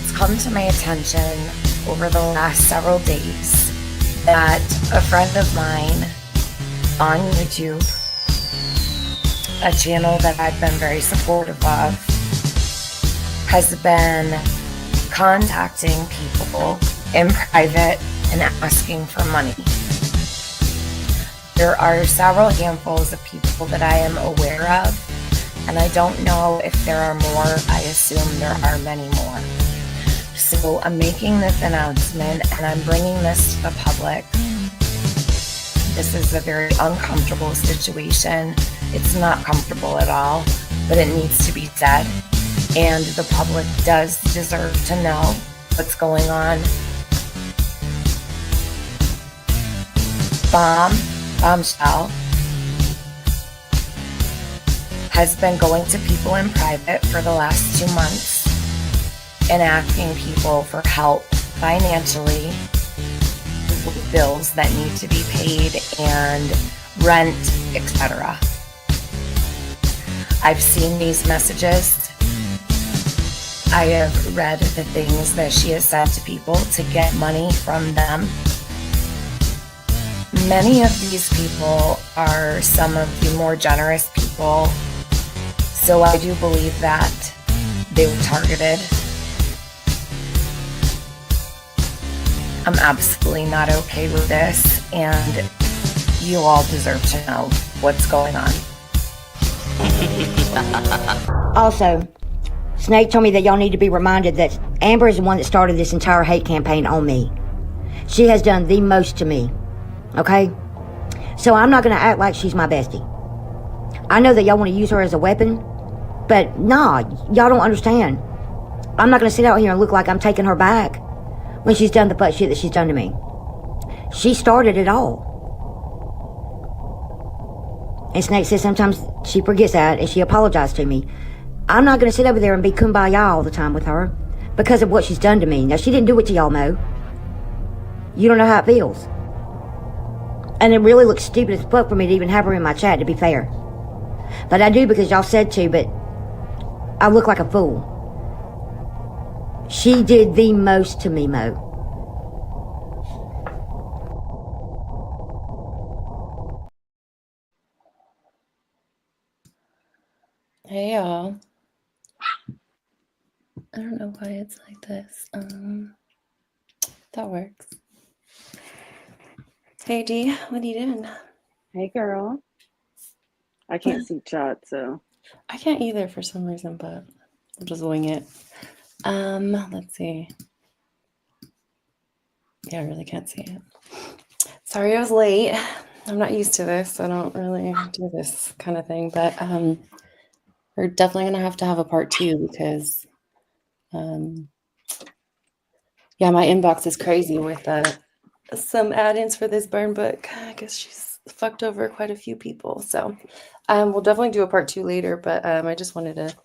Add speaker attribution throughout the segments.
Speaker 1: It's come to my attention over the last several days that a friend of mine on YouTube, a channel that I've been very supportive of, has been contacting people in private and asking for money. There are several handfuls of people that I am aware of, and I don't know if there are more. I assume there are many more. So I'm making this announcement and I'm bringing this to the public. This is a very uncomfortable situation. It's not comfortable at all, but it needs to be said. And the public does deserve to know what's going on. Bombshell has been going to people in private for the last 2 months and asking people for help financially with bills that need to be paid and rent, etc. I've seen these messages. I have read the things that she has said to people to get money from them. Many of these people are some of the more generous people, so I do believe that they were targeted. I'm absolutely not okay with this, and you all deserve to know what's going on.
Speaker 2: Also, Snake told me that y'all need to be reminded that Amber is the one that started this entire hate campaign on me. She has done the most to me, okay? So I'm not going to act like she's my bestie. I know that y'all want to use her as a weapon, but nah, y'all don't understand. I'm not going to sit out here and look like I'm taking her back when she's done the butt shit that she's done to me. She started it all. And Snake says sometimes she forgets that and she apologized to me. I'm not going to sit over there and be kumbaya all the time with her because of what she's done to me. Now, she didn't do it to y'all, Mo. You don't know how it feels. And it really looks stupid as fuck for me to even have her in my chat, to be fair. But I do because y'all said to, but I look like a fool. She did the most to me, Mo.
Speaker 3: Hey y'all. I don't know why it's like this. That works. Hey D, what are you doing?
Speaker 4: Hey girl. I can't see chat, so.
Speaker 3: I can't either for some reason, but I'll just wing it. Let's see. Yeah, I really can't see it. Sorry I was late. I'm not used to this. I don't really do this kind of thing, but we're definitely gonna have to have a part 2 because yeah, my inbox is crazy with some add-ins for this burn book. I guess she's fucked over quite a few people. So we'll definitely do a part 2 later, but I just wanted to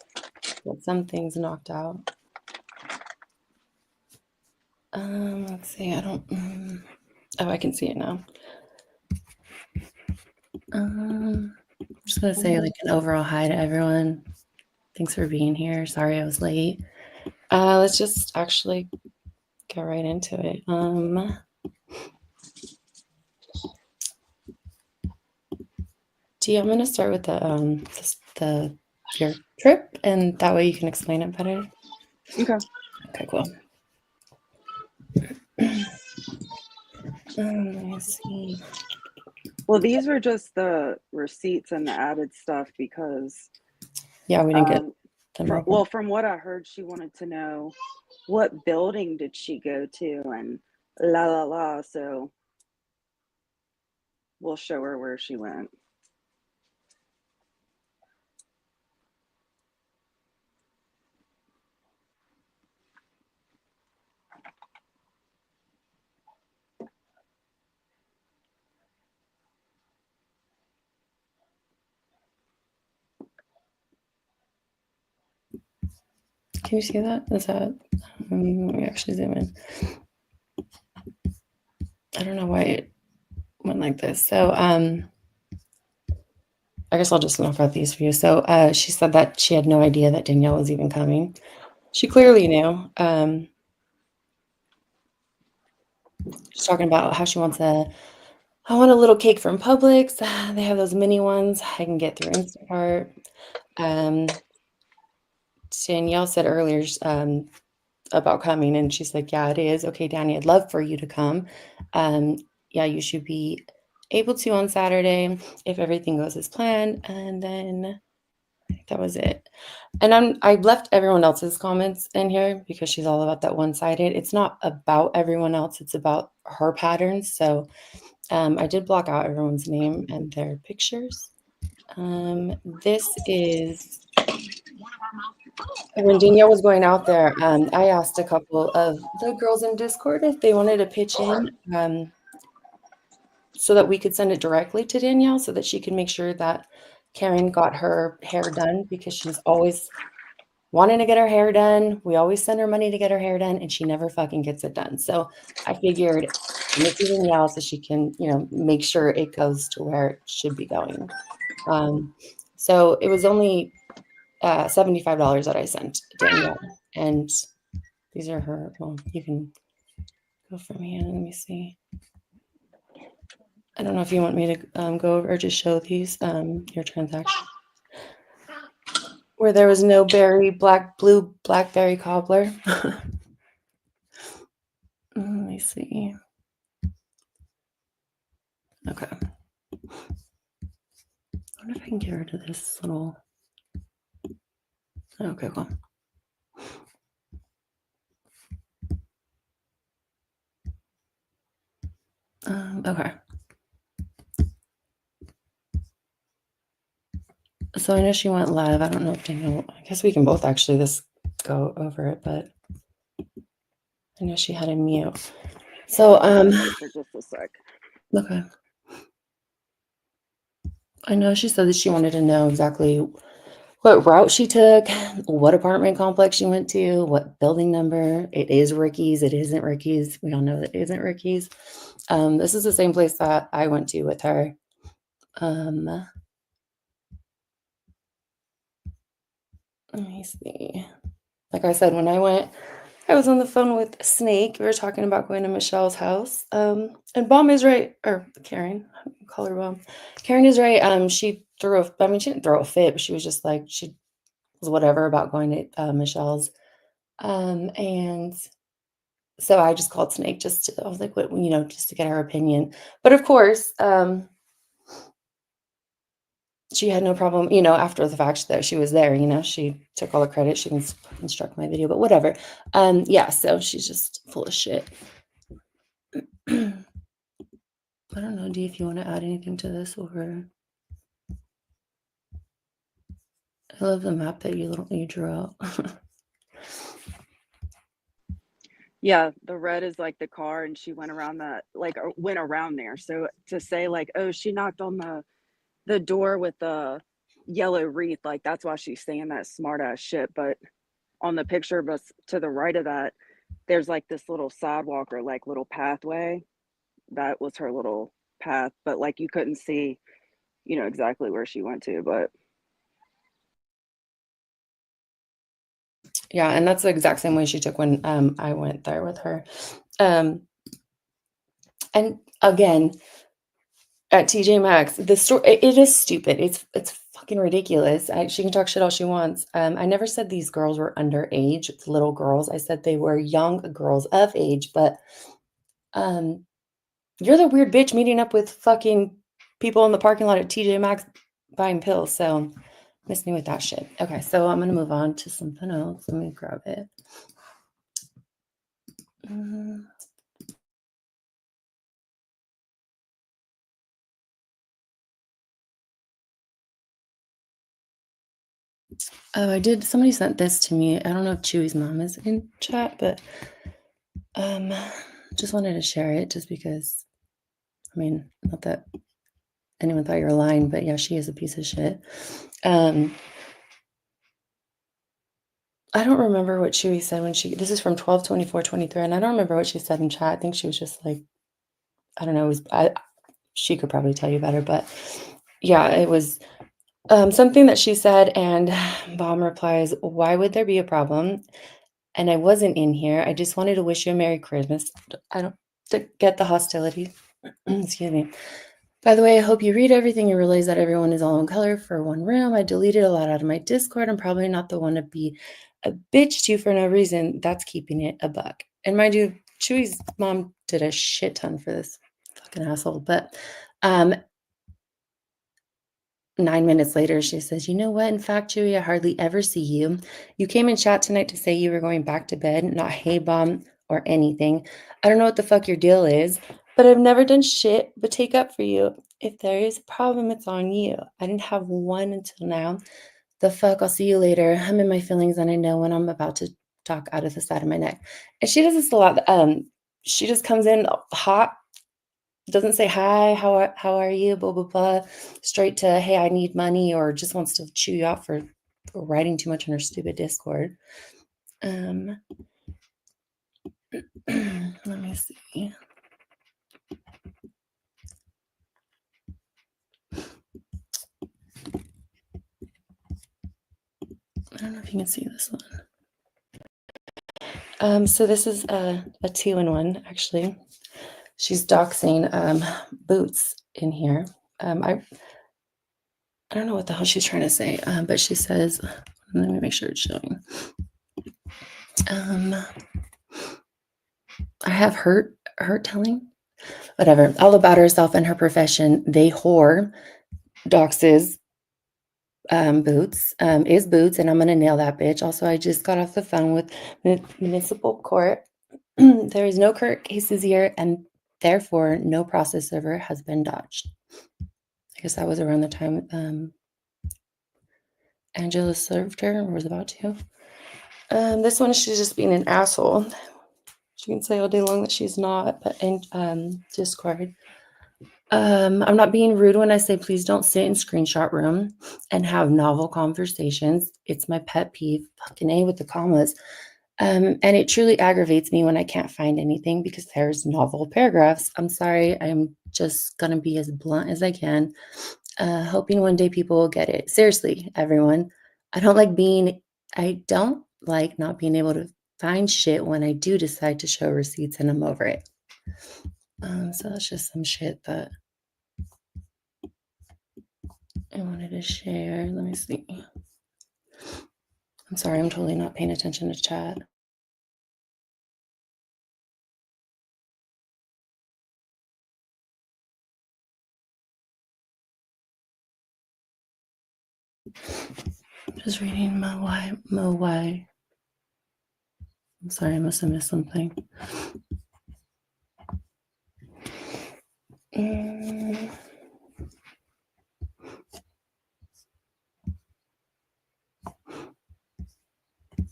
Speaker 3: get some things knocked out. Let's see, I don't, oh, I can see it now. I'm just gonna say like an overall hi to everyone. Thanks for being here. Sorry I was late. Let's just actually get right into it. Dee, I'm gonna start with your trip, and that way you can explain it better.
Speaker 4: Okay.
Speaker 3: Okay, cool. Let me see.
Speaker 4: Well, these were just the receipts and the added stuff because.
Speaker 3: Yeah, we didn't get them.
Speaker 4: Well, from what I heard, she wanted to know what building did she go to and la la la. So we'll show her where she went.
Speaker 3: Can you see that? Is that, let me actually zoom in. I don't know why it went like this. So I guess I'll just knock out these for you. So she said that she had no idea that Danielle was even coming. She clearly knew. She's talking about how she wants I want a little cake from Publix. They have those mini ones I can get through Instacart. Danielle said earlier about coming, and she's like, yeah, it is. Okay, Danny, I'd love for you to come. Yeah, you should be able to on Saturday if everything goes as planned. And then I think that was it. And I left everyone else's comments in here because she's all about that one-sided. It's not about everyone else. It's about her patterns. So I did block out everyone's name and their pictures. This is when Danielle was going out there. I asked a couple of the girls in Discord if they wanted to pitch in so that we could send it directly to Danielle so that she could make sure that Karen got her hair done, because she's always wanting to get her hair done. We always send her money to get her hair done, and she never fucking gets it done. So I figured send it to Danielle so she can, make sure it goes to where it should be going. So it was only $75 that I sent Danielle, and these are her. Well, you can go from here. Let me see. I don't know if you want me to go over or just show these your transaction where there was no blue blackberry cobbler. Let me see. Okay. I wonder if I can get rid of this little. Okay, cool. Okay. So I know she went live. I don't know if Daniel. I guess we can both actually just go over it, but I know she had a mute. So
Speaker 4: for just a sec.
Speaker 3: Okay. I know she said that she wanted to know exactly what route she took, what apartment complex she went to, what building number. It is Ricky's. It isn't Ricky's. We all know that it isn't Ricky's. This is the same place that I went to with her. Let me see. Like I said, when I went, I was on the phone with Snake. We were talking about going to Michelle's house. And Bomb is right, or Karen, call her Bomb. Karen is right. She didn't throw a fit, but she was just like, she was whatever about going to Michelle's. And so I just called Snake I was like, what, just to get her opinion. But of course, she had no problem, after the fact that she was there, she took all the credit. She can construct my video, but whatever. Yeah, so she's just full of shit. I don't know, Dee, if you want to add anything to this, or I love the map that you drew out.
Speaker 4: Yeah, the red is like the car, and she went around went around there. So to say like, oh, she knocked on the door with the yellow wreath, like that's why she's saying that smart ass shit. But on the picture, but to the right of that, there's like this little sidewalk or like little pathway. That was her little path, but like you couldn't see, exactly where she went to. But
Speaker 3: yeah, and that's the exact same way she took when I went there with her. And again, at TJ Maxx, the store, it is stupid. It's fucking ridiculous. She can talk shit all she wants. I never said these girls were underage, little girls. I said they were young girls of age, but you're the weird bitch meeting up with fucking people in the parking lot at TJ Maxx buying pills. So miss me with that shit. Okay, so I'm gonna move on to something else. Let me grab it. Oh, somebody sent this to me. I don't know if Chewy's mom is in chat, but just wanted to share it just because, not that anyone thought you were lying, but yeah, she is a piece of shit. I don't remember what Chewy said this is from 12/24/23, and I don't remember what she said in chat. I think she was just like, I don't know, she could probably tell you better, but yeah, it was something that she said, and Bomb replies, why would there be a problem? And I wasn't in here. I just wanted to wish you a Merry Christmas. to get the hostility. Excuse me. By the way, I hope you read everything and realize that everyone is all in color for one room. I deleted a lot out of my Discord. I'm probably not the one to be a bitch to for no reason. That's keeping it a buck. And mind you, Chewy's mom did a shit ton for this fucking asshole. But 9 minutes later, she says, you know what? In fact, Chewy, I hardly ever see you. You came in chat tonight to say you were going back to bed, not hey bomb or anything. I don't know what the fuck your deal is, but I've never done shit but take up for you. If there is a problem, it's on you. I didn't have one until now. The fuck, I'll see you later. I'm in my feelings and I know when I'm about to talk out of the side of my neck. And she does this a lot. She just comes in hot, doesn't say hi, how are you, blah, blah, blah, straight to, hey, I need money, or just wants to chew you out for writing too much on her stupid Discord. Let me see. I don't know if you can see this one. So this is a 2-in-1, actually. She's doxing Boots in here. I don't know what the hell she's trying to say, but she says, let me make sure it's showing. I have hurt telling, whatever, all about herself and her profession. They whore, doxes, Boots, is Boots, and I'm gonna nail that bitch. Also, I just got off the phone with municipal court. There is no court cases here, and therefore no process server has been dodged. I guess that was around the time Angela served her or was about to. This one, she's just being an asshole. She can say all day long that she's not, but in Discord. I'm not being rude when I say please don't sit in screenshot room and have novel conversations. It's my pet peeve, fucking A with the commas. And it truly aggravates me when I can't find anything because there's novel paragraphs. I'm sorry. I'm just going to be as blunt as I can. Hoping one day people will get it. Seriously, everyone. I don't like not being able to find shit when I do decide to show receipts, and I'm over it. So that's just some shit that I wanted to share. Let me see. I'm sorry, I'm totally not paying attention to chat. Just reading my why. I'm sorry, I must have missed something.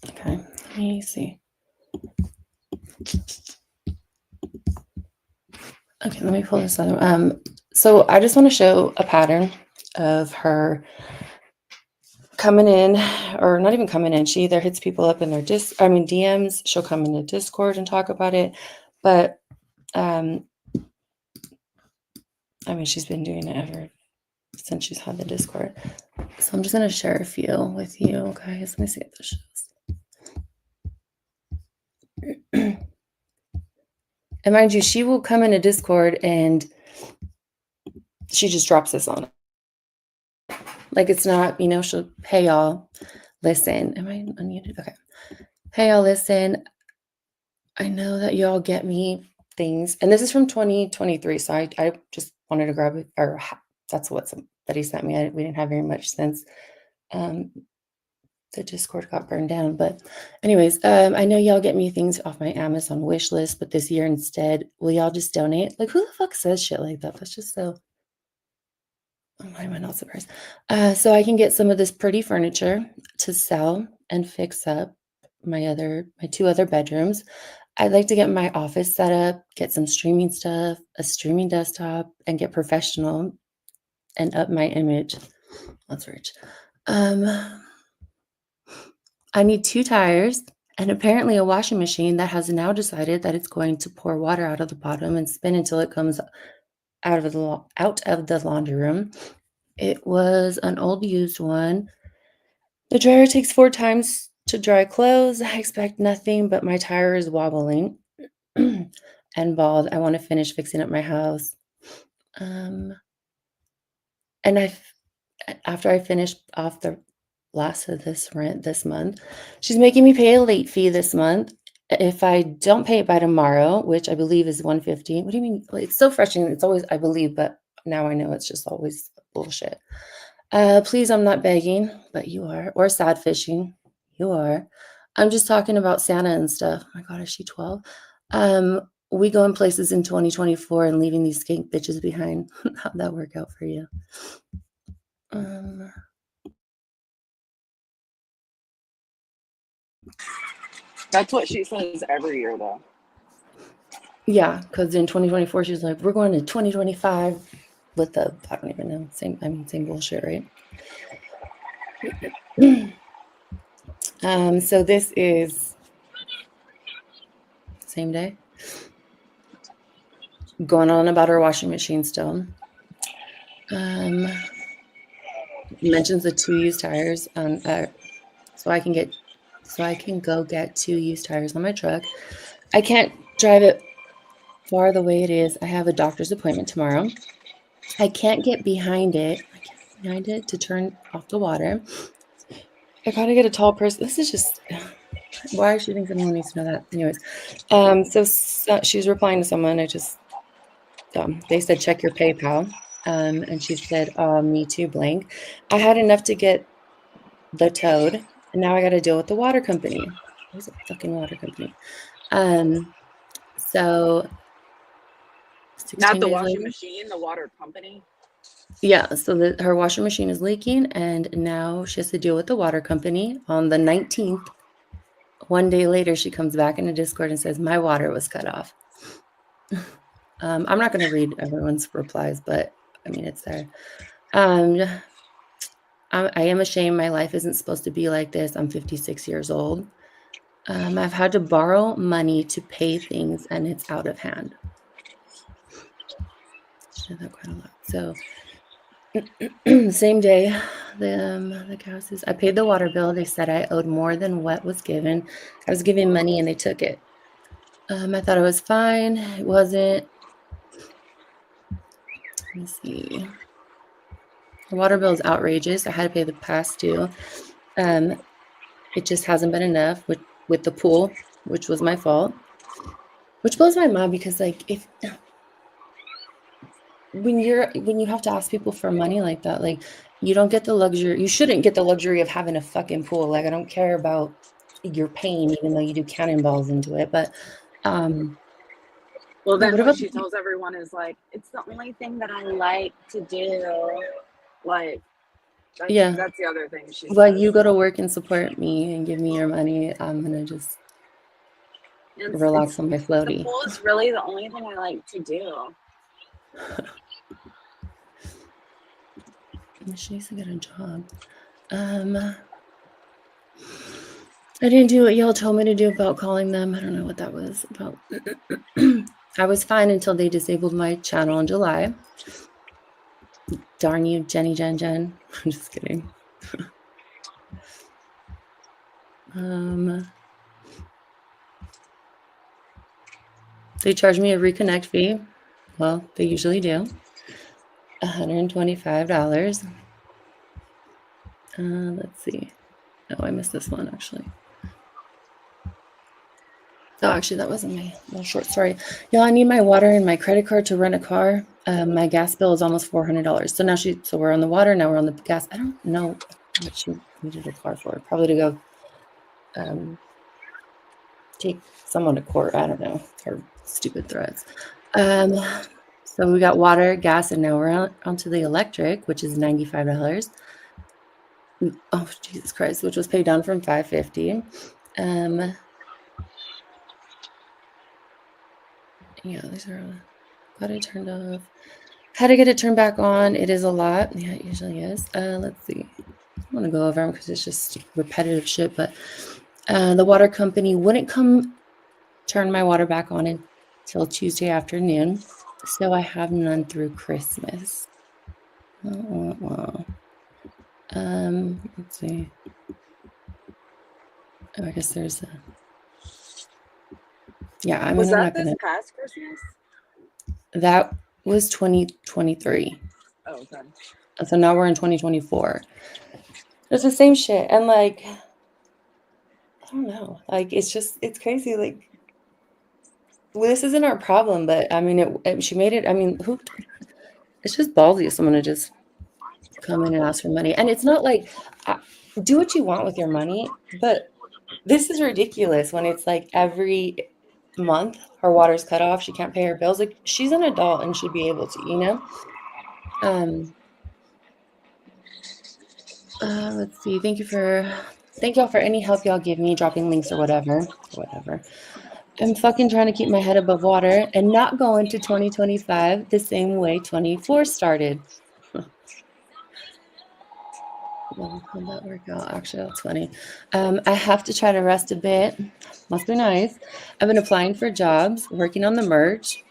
Speaker 3: Okay, let me see. Okay, let me pull this other. So I just want to show a pattern of her coming in, or not even coming in. She either hits people up in their DMs. She'll come into Discord and talk about it, but she's been doing it ever since she's had the Discord. So I'm just gonna share a few with you guys. Let me see if this shows. And mind you, she will come into Discord and she just drops this on it. Like it's not, she'll, hey y'all, listen. Am I unmuted? Okay. Hey y'all, listen. I know that y'all get me things. And this is from 2023. So I just wanted to grab it, or that's what somebody sent me. We didn't have very much since the Discord got burned down. But anyways, I know y'all get me things off my Amazon wish list, but this year instead, will y'all just donate? Like, who the fuck says shit like that? That's just so... Why am I not surprised? So I can get some of this pretty furniture to sell and fix up my 2 other bedrooms. I'd like to get my office set up, get some streaming stuff, a streaming desktop, and get professional and up my image. That's rich. I need 2 tires and apparently a washing machine that has now decided that it's going to pour water out of the bottom and spin until it comes out of the laundry room. It was an old used one. The dryer takes 4 times to dry clothes. I expect nothing, but my tire is wobbling. and bald. I want to finish fixing up my house. And after I finish off the last of this rent this month, she's making me pay a late fee this month. If I don't pay it by tomorrow, which I believe is $150. What do you mean? It's so frustrating. It's always I believe, but now I know it's just always bullshit. Please, I'm not begging, but you are, or sad fishing. You are. I'm just talking about Santa and stuff. Oh my God, is she 12? We go in places in 2024 and leaving these skank bitches behind. How'd that work out for you?
Speaker 4: That's what she says every year, though.
Speaker 3: Yeah, because in 2024, she's like, we're going to 2025 with the, I don't even know, same bullshit, right? So this is same day. Going on about her washing machine still. Mentions the 2 used tires on, so I can go get 2 used tires on my truck. I can't drive it far the way it is. I have a doctor's appointment tomorrow. I can't get behind it. To turn off the water. I gotta get a tall person. This is just why she thinks anyone needs to know that. Anyways, so she's replying to someone. They said check your PayPal, and she said, "Me too." Blank. I had enough to get the toad, and now I got to deal with the water company. Where's the fucking water company? So 16
Speaker 4: Not the
Speaker 3: days
Speaker 4: washing
Speaker 3: later.
Speaker 4: machine, the water company.
Speaker 3: Yeah, so her washing machine is leaking, and now she has to deal with the water company on the 19th. One day later, she comes back in a Discord and says, my water was cut off. I'm not going to read everyone's replies, but I mean, it's there. I am ashamed. My life isn't supposed to be like this. I'm 56 years old. I've had to borrow money to pay things, and it's out of hand. She did that quite a lot. So same day, the cow says, I paid the water bill. They said I owed more than what was given. I was giving money, and they took it. I thought it was fine. It wasn't. Let me see. The water bill is outrageous. I had to pay the past due. It just hasn't been enough with the pool, which was my fault. Which blows my mind because like when you have to ask people for money like that, like you don't get the luxury. You shouldn't get the luxury of having a fucking pool. Like I don't care about your pain, even though you do cannonballs into it. But
Speaker 4: well, then
Speaker 3: what
Speaker 4: what
Speaker 3: about
Speaker 4: she tells everyone is like, it's the only thing that I like to do. Like, that's the other thing she says.
Speaker 3: Well, you go to work and support me and give me your money. I'm gonna just relax on my floaty.
Speaker 4: The pool is really the only thing I like to do.
Speaker 3: She needs to get a job. I didn't do what y'all told me to do about calling them. I don't know what that was about. I was fine until they disabled my channel in July. Darn you, Jenny Jen. I'm just kidding. They charged me a reconnect fee. Well, they usually do. $125. Let's see. Oh, I missed this one actually. Oh, actually, that wasn't my little short story. Y'all, I need my water and my credit card to rent a car. My gas bill is almost $400. So we're on the water, now we're on the gas. I don't know what she needed a car for. Probably to go take someone to court. I don't know. Her stupid threats. So we got water, gas, and now we're onto the electric, which is $95. Oh, Jesus Christ, which was paid down from $550. Yeah, these are got it turned off. How to get it turned back on? It is a lot. Yeah, it usually is. Let's see. I want to go over them because it's just repetitive shit. But the water company wouldn't turn my water back on until Tuesday afternoon. So I have none through Christmas. Let's see. Oh, I guess there's a. Yeah, I
Speaker 4: Was
Speaker 3: mean, I'm
Speaker 4: that
Speaker 3: not
Speaker 4: this
Speaker 3: gonna.
Speaker 4: past Christmas?
Speaker 3: That was 2023.
Speaker 4: Oh, okay.
Speaker 3: And so now we're in 2024. It's the same shit. And like, I don't know. Like, it's crazy. Like, well, this isn't our problem, but I mean, she made it. I mean, it's just ballsy of someone to just come in and ask for money. And it's not like, do what you want with your money, but this is ridiculous when it's like every month her water's cut off. She can't pay her bills. Like, she's an adult and should be able to, you know? Let's see. Thank y'all for any help y'all give me, dropping links or whatever. Whatever. I'm fucking trying to keep my head above water and not go into 2025 the same way 24 started. Well, how'd that work out? Actually, that's funny. I have to try to rest a bit. Must be nice. I've been applying for jobs, working on the merch.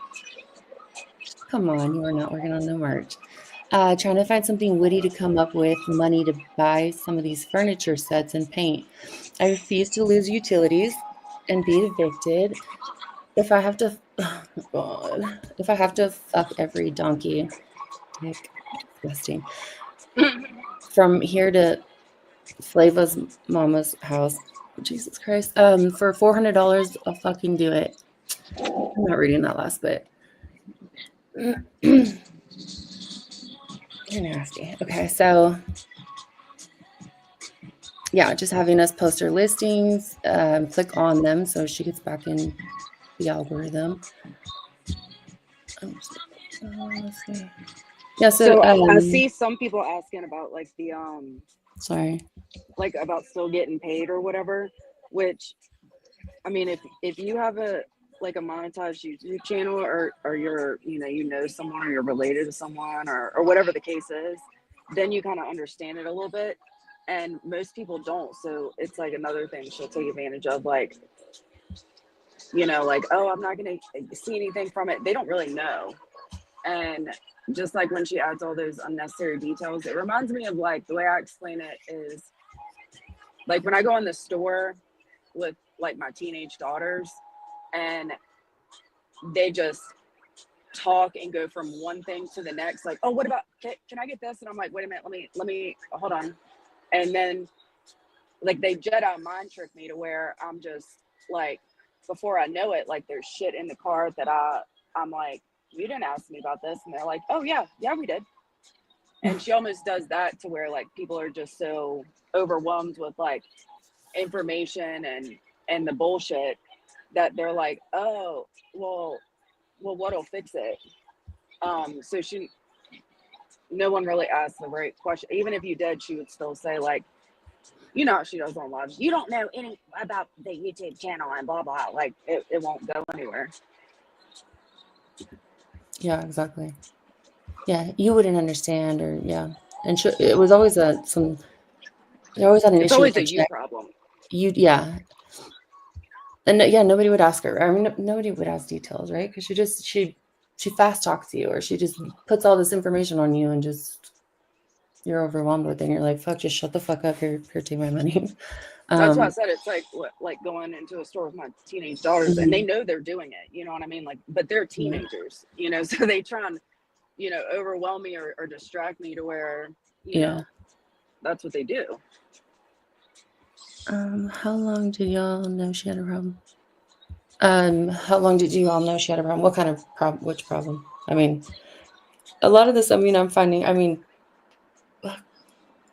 Speaker 3: Come on, you are not working on the merch. Trying to find something witty to come up with money to buy some of these furniture sets and paint. I refuse to lose utilities and be evicted. If I have to, oh God, if I have to fuck every donkey, dick, disgusting. From here to Flava's mama's house, Jesus Christ, for $400, I'll fucking do it. I'm not reading that last bit. You're nasty. Okay, so yeah, just having us post her listings, click on them so she gets back in the algorithm. Let's see. Yeah, so
Speaker 4: So I see some people asking about like the
Speaker 3: sorry.
Speaker 4: like about still getting paid or whatever, which I mean if you have a like a monetized YouTube channel or you're you know someone or you're related to someone or whatever the case is, then you kind of understand it a little bit. And most people don't. So it's like another thing she'll take advantage of, like, like, oh, I'm not gonna see anything from it. They don't really know. And just like when she adds all those unnecessary details, it reminds me of like the way I explain it is like when I go in the store with like my teenage daughters and they just talk and go from one thing to the next, like, oh, what about can I get this? And I'm like, wait a minute, let me hold on. And then like they Jedi mind trick me to where I'm just like, before I know it, like there's shit in the car that I'm like, you didn't ask me about this. And they're like, oh yeah, we did. And she almost does that to where like people are just so overwhelmed with like information and the bullshit that they're like, oh, well, what'll fix it? So no one really asked the right question. Even if you did, she would still say like, she does on live, you don't know any about the YouTube channel and blah blah. Like it won't go anywhere.
Speaker 3: Yeah, exactly. Yeah, you wouldn't understand, or yeah, and it was always they always had an
Speaker 4: It's
Speaker 3: issue with
Speaker 4: always
Speaker 3: the
Speaker 4: a you
Speaker 3: check.
Speaker 4: problem.
Speaker 3: Yeah, and yeah, nobody would ask her. I mean, nobody would ask details, right? Because she fast talks you, or she just puts all this information on you, and just you're overwhelmed with it. And you're like, fuck, just shut the fuck up. Here, take my money.
Speaker 4: That's why I said it's like going into a store with my teenage daughters and they know they're doing it. You know what I mean? Like, but they're teenagers, so they try and, overwhelm me or distract me to where, that's what they do.
Speaker 3: How long did y'all know she had a problem? How long did you all know she had a problem? What kind of problem? Which problem? I mean, a lot of this, I'm finding, a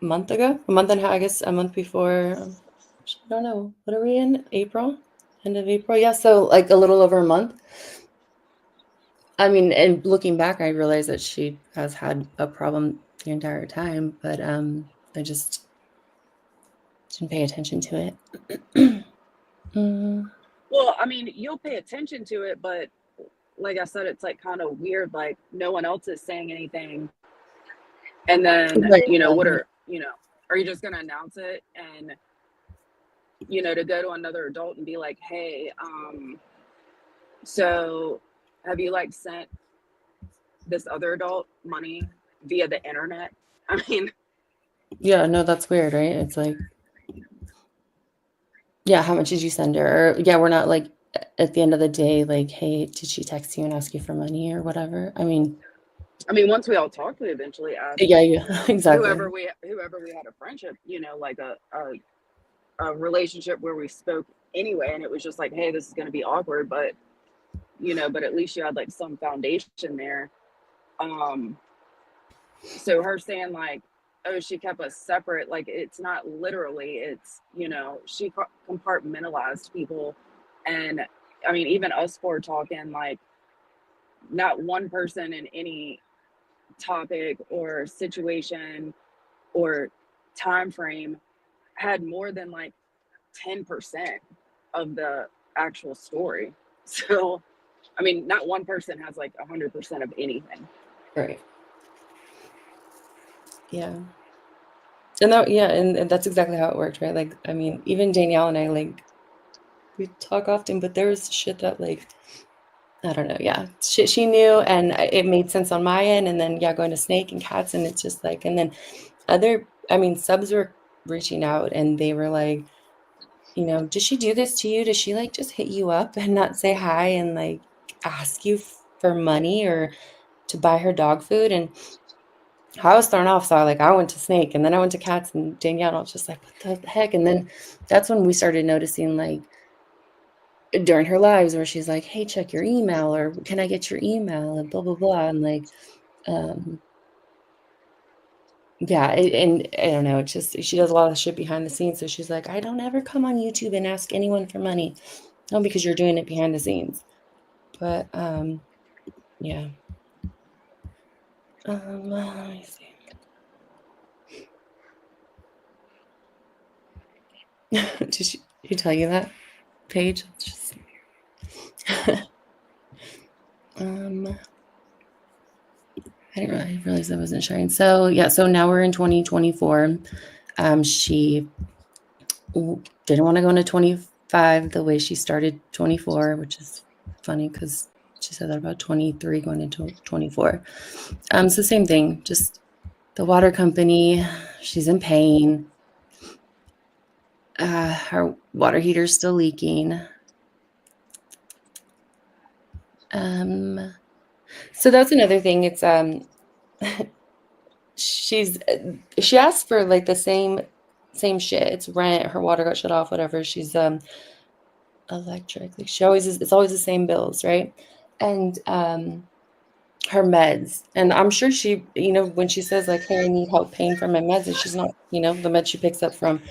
Speaker 3: month ago, a month and a half, I guess a month before, I don't know. What are we in? April? End of April? Yeah, so like a little over a month. I mean, and looking back, I realized that she has had a problem the entire time, but I just didn't pay attention to it.
Speaker 4: Well, I mean, you'll pay attention to it, but like I said, it's like kind of weird. Like no one else is saying anything. And then,
Speaker 3: Right,
Speaker 4: are you just going to announce it and, to go to another adult and be like, hey, so have you like sent this other adult money via the internet? I mean,
Speaker 3: yeah, no, that's weird, right? It's like, yeah, how much did you send her? Or yeah, we're not like at the end of the day, like, hey, did she text you and ask you for money or whatever? I mean,
Speaker 4: once we all talked, we eventually asked
Speaker 3: yeah, exactly.
Speaker 4: whoever we had a friendship, like a relationship where we spoke anyway, and it was just like, hey, this is going to be awkward, but but at least you had like some foundation there. So her saying like, oh, she kept us separate, like, it's not literally, it's, she compartmentalized people. And I mean, even us four talking, like, not one person in any topic or situation or time frame had more than like 10% of the actual story. So I mean, not one person has like 100% of anything.
Speaker 3: Right. Yeah. And that, yeah, and that's exactly how it worked, right? Like, I mean, even Danielle and I, like, we talk often, but there was shit that, like, I don't know, yeah, shit she knew, and it made sense on my end, and then, yeah, going to Snake and Cats, and it's just like, and then I mean, subs were reaching out, and they were like, does she do this to you? Does she, like, just hit you up and not say hi and, like, ask you for money or to buy her dog food? And I was thrown off, so I went to Snake, and then I went to Cats and Danielle, and I was just like, what the heck? And then that's when we started noticing, like, during her lives where she's like, hey, check your email, or can I get your email, and blah, blah, blah. And like, yeah, and I don't know, it's just, she does a lot of shit behind the scenes. So she's like, I don't ever come on YouTube and ask anyone for money. No, because you're doing it behind the scenes. But, yeah. Let me see. Did she tell you that, Paige? Just I didn't realize I wasn't sharing. So yeah, so now we're in 2024. She didn't want to go into 25 the way she started 24, which is funny because she said that about 23 going into 24. So same thing, just the water company, she's in pain. Her water heater's still leaking. So that's another thing. It's she asked for like the same shit. It's rent, her water got shut off, whatever. She's electric. Like she always is, it's always the same bills, right? And her meds. And I'm sure she, when she says like, hey, I need help paying for my meds, and she's not, the meds she picks up from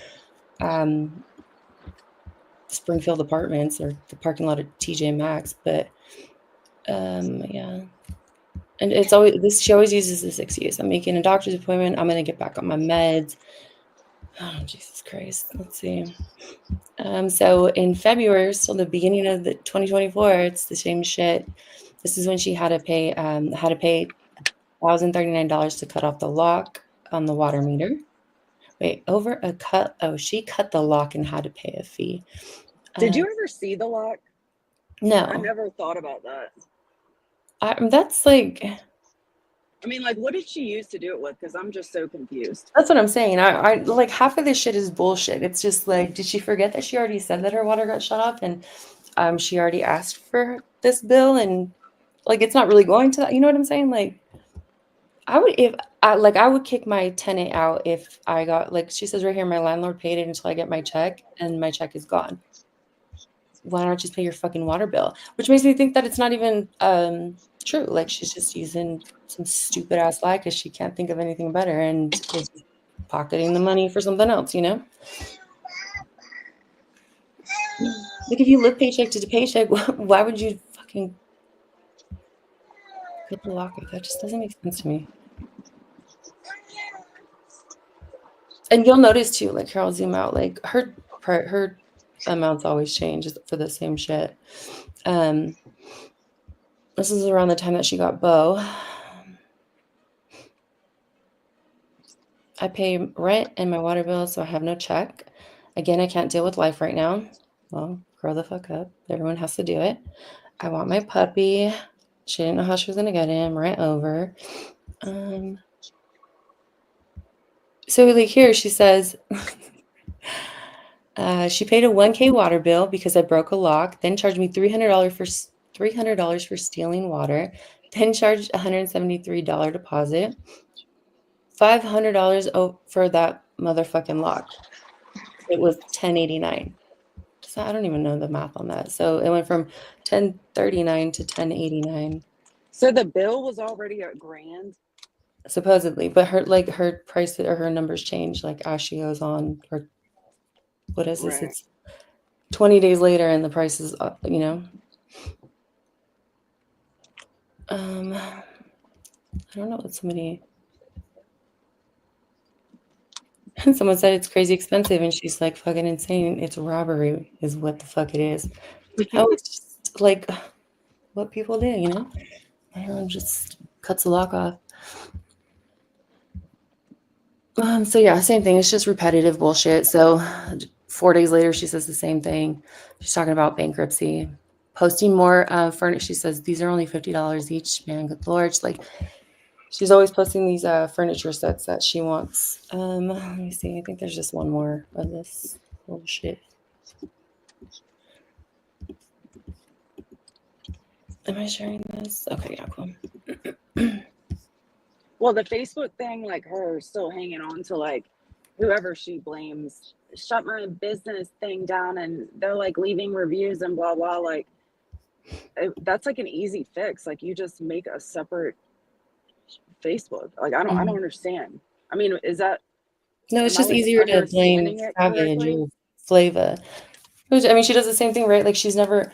Speaker 3: Springfield Apartments or the parking lot at TJ Maxx, but yeah. And it's always this, she always uses this excuse. I'm making a doctor's appointment, I'm gonna get back on my meds. Oh, Jesus Christ. Let's see. So in February, so the beginning of the 2024, it's the same shit. This is when she had to pay $1,039 to cut off the lock on the water meter. Wait, she cut the lock and had to pay a fee.
Speaker 4: Did you ever see the lock?
Speaker 3: No.
Speaker 4: I never thought about that.
Speaker 3: That's like,
Speaker 4: I mean, like, what did she use to do it with? Because I'm just so confused.
Speaker 3: that's what I'm saying. I like half of this shit is bullshit. It's just like, did she forget that she already said that her water got shut off and she already asked for this bill, and like it's not really going to that, you know what I'm saying? Like I would kick my tenant out if I got, like she says right here, my landlord paid it until I get my check, and my check is gone. Why don't you just pay your fucking water bill? Which makes me think that it's not even true. Like she's just using some stupid ass lie because she can't think of anything better and is pocketing the money for something else, Like if you live paycheck to paycheck, why would you fucking cut the lock? That just doesn't make sense to me. And you'll notice too, like here, I'll zoom out, like her amounts always change for the same shit. This is around the time that she got Bo. I pay rent and my water bill, so I have no check. Again, I can't deal with life right now. Well, grow the fuck up. Everyone has to do it. I want my puppy. She didn't know how she was going to get him. Rent over. So like here she says, She paid a $1K water bill because I broke a lock, then charged me $300 for stealing water, then charged $173 deposit, $500 for that motherfucking lock. It was $10.89. So I don't even know the math on that. So it went from $10.39 to $10.89.
Speaker 4: So the bill was already $1,000.
Speaker 3: Supposedly, but her price or her numbers change like as she goes on. Or what is this?
Speaker 4: Right.
Speaker 3: It's 20 days later and the price is up, you know. I don't know what someone said it's crazy expensive and she's like fucking insane. It's robbery is what the fuck it is. How it's just like what people do, you know? Everyone just cuts the lock off. So yeah, same thing. It's just repetitive bullshit. So 4 days later, she says the same thing. She's talking about bankruptcy, posting more furniture. She says these are only $50 each. Man, good lord! It's like she's always posting these furniture sets that she wants. Let me see. I think there's just one more of this bullshit. Am I sharing this? Okay, yeah, cool.
Speaker 4: Well, the Facebook thing, like her still hanging on to like whoever she blames, shut my business thing down, and they're like leaving reviews and blah blah. Like that's like an easy fix. Like you just make a separate Facebook. Like I don't understand. I mean, is that
Speaker 3: No, it's
Speaker 4: am I
Speaker 3: just
Speaker 4: like
Speaker 3: easier to blame
Speaker 4: understanding it
Speaker 3: Savage
Speaker 4: correctly?
Speaker 3: or Flava. Which, I mean, she does the same thing, right? Like she's never.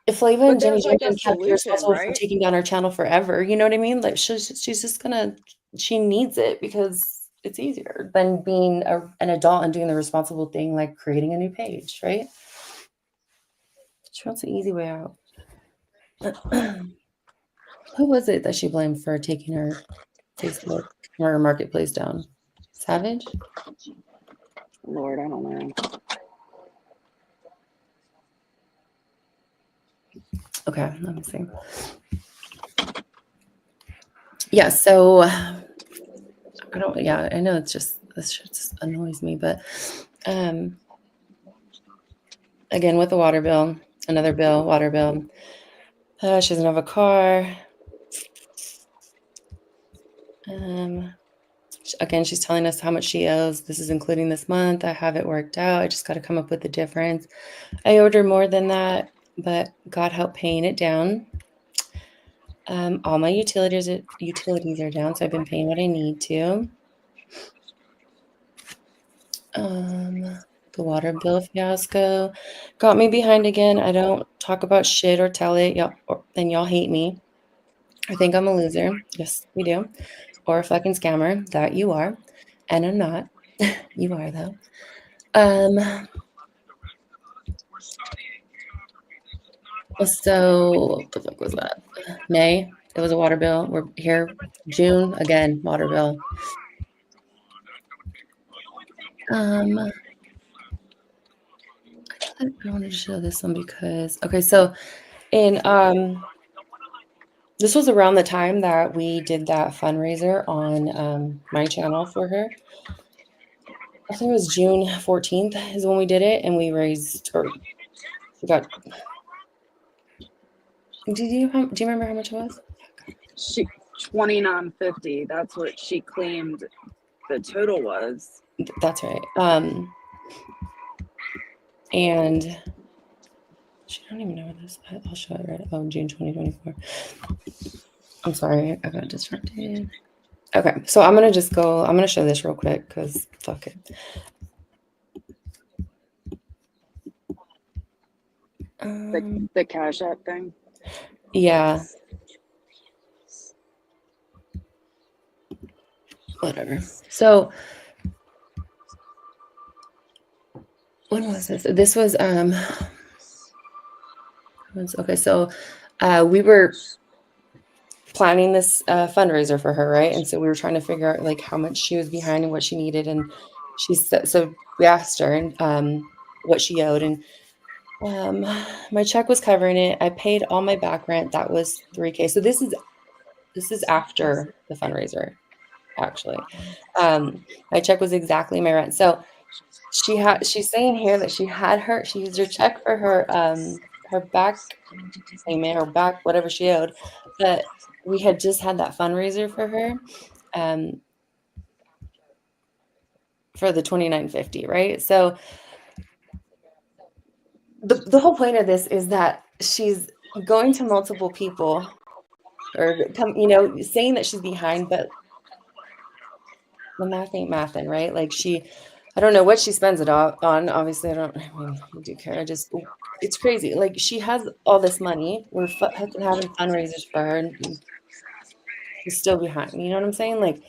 Speaker 3: If Flava
Speaker 4: But
Speaker 3: and Jenny
Speaker 4: there's like a
Speaker 3: Jenkins can't be
Speaker 4: solution,
Speaker 3: responsible for
Speaker 4: right?
Speaker 3: taking down her channel forever, you know what I mean? Like she's just gonna. She needs it because it's easier than being an adult and doing the responsible thing, like creating a new page, right? She wants the easy way out. Who was it that she blamed for taking her Facebook or her marketplace down? Savage?
Speaker 4: Lord, I don't know.
Speaker 3: Okay, let me see. Yeah, so I know it's just this shit just annoys me, but again with the water bill, another bill, water bill. She doesn't have a car. Again, she's telling us how much she owes. This is including this month. I have it worked out. I just got to come up with the difference. I owed her more than that, but God help paying it down. All my utilities are down, so I've been paying what I need to. The water bill fiasco got me behind again. I don't talk about shit or tell it, then y'all hate me. I think I'm a loser. Yes, we do. Or a fucking scammer. That you are. And I'm not. You are, though. So what the fuck was that? May. It was a water bill. We're here. June. Again, water bill. I wanted to show this one because so in this was around the time that we did that fundraiser on my channel for her. I think it was June 14th is when we did it, and we raised or we got. Do you remember how much it was?
Speaker 4: She $29.50. That's what she claimed the total was.
Speaker 3: That's right. And I don't even know what this. I'll show it right. Oh, June 2024. I'm sorry, I got distracted. Okay, so I'm gonna show this real quick because fuck it.
Speaker 4: The Cash App thing.
Speaker 3: Yeah. Whatever. So when was this? This was okay. So we were planning this fundraiser for her, right? And so we were trying to figure out like how much she was behind and what she needed, and she said so. We asked her what she owed, and my check was covering it. I paid all my back rent. That was $3K. So this is after the fundraiser, actually. My check was exactly my rent. So she's saying here that she used her check for her back payment or back whatever she owed, but we had just had that fundraiser for her um for the 2950, right? So the whole point of this is that she's going to multiple people or saying that she's behind, but the math ain't mathin', right? Like I don't know what she spends it on. Obviously, I mean, I do care. It's crazy. Like she has all this money. We're having fundraisers for her and she's still behind. You know what I'm saying? Like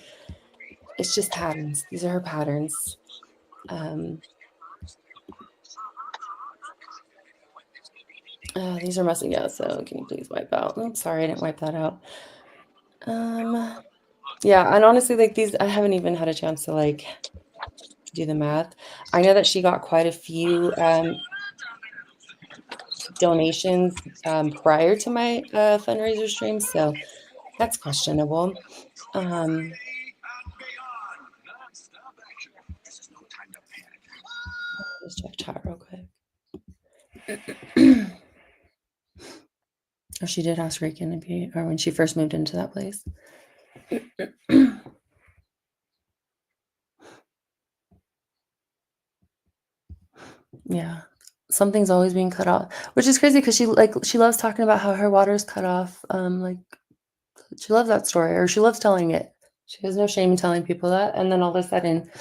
Speaker 3: it's just patterns. These are her patterns. These are messing up. So can you please wipe out? Oops, sorry, I didn't wipe that out. Yeah, and honestly, like these, I haven't even had a chance to like do the math. I know that she got quite a few donations prior to my fundraiser stream, so that's questionable. Let's check chat real quick. Oh, she did ask Reagan to be, or when she first moved into that place. Yeah, something's always being cut off, which is crazy because she loves talking about how her water's cut off. Like she loves that story, or she loves telling it. She has no shame in telling people that, and then all of a sudden,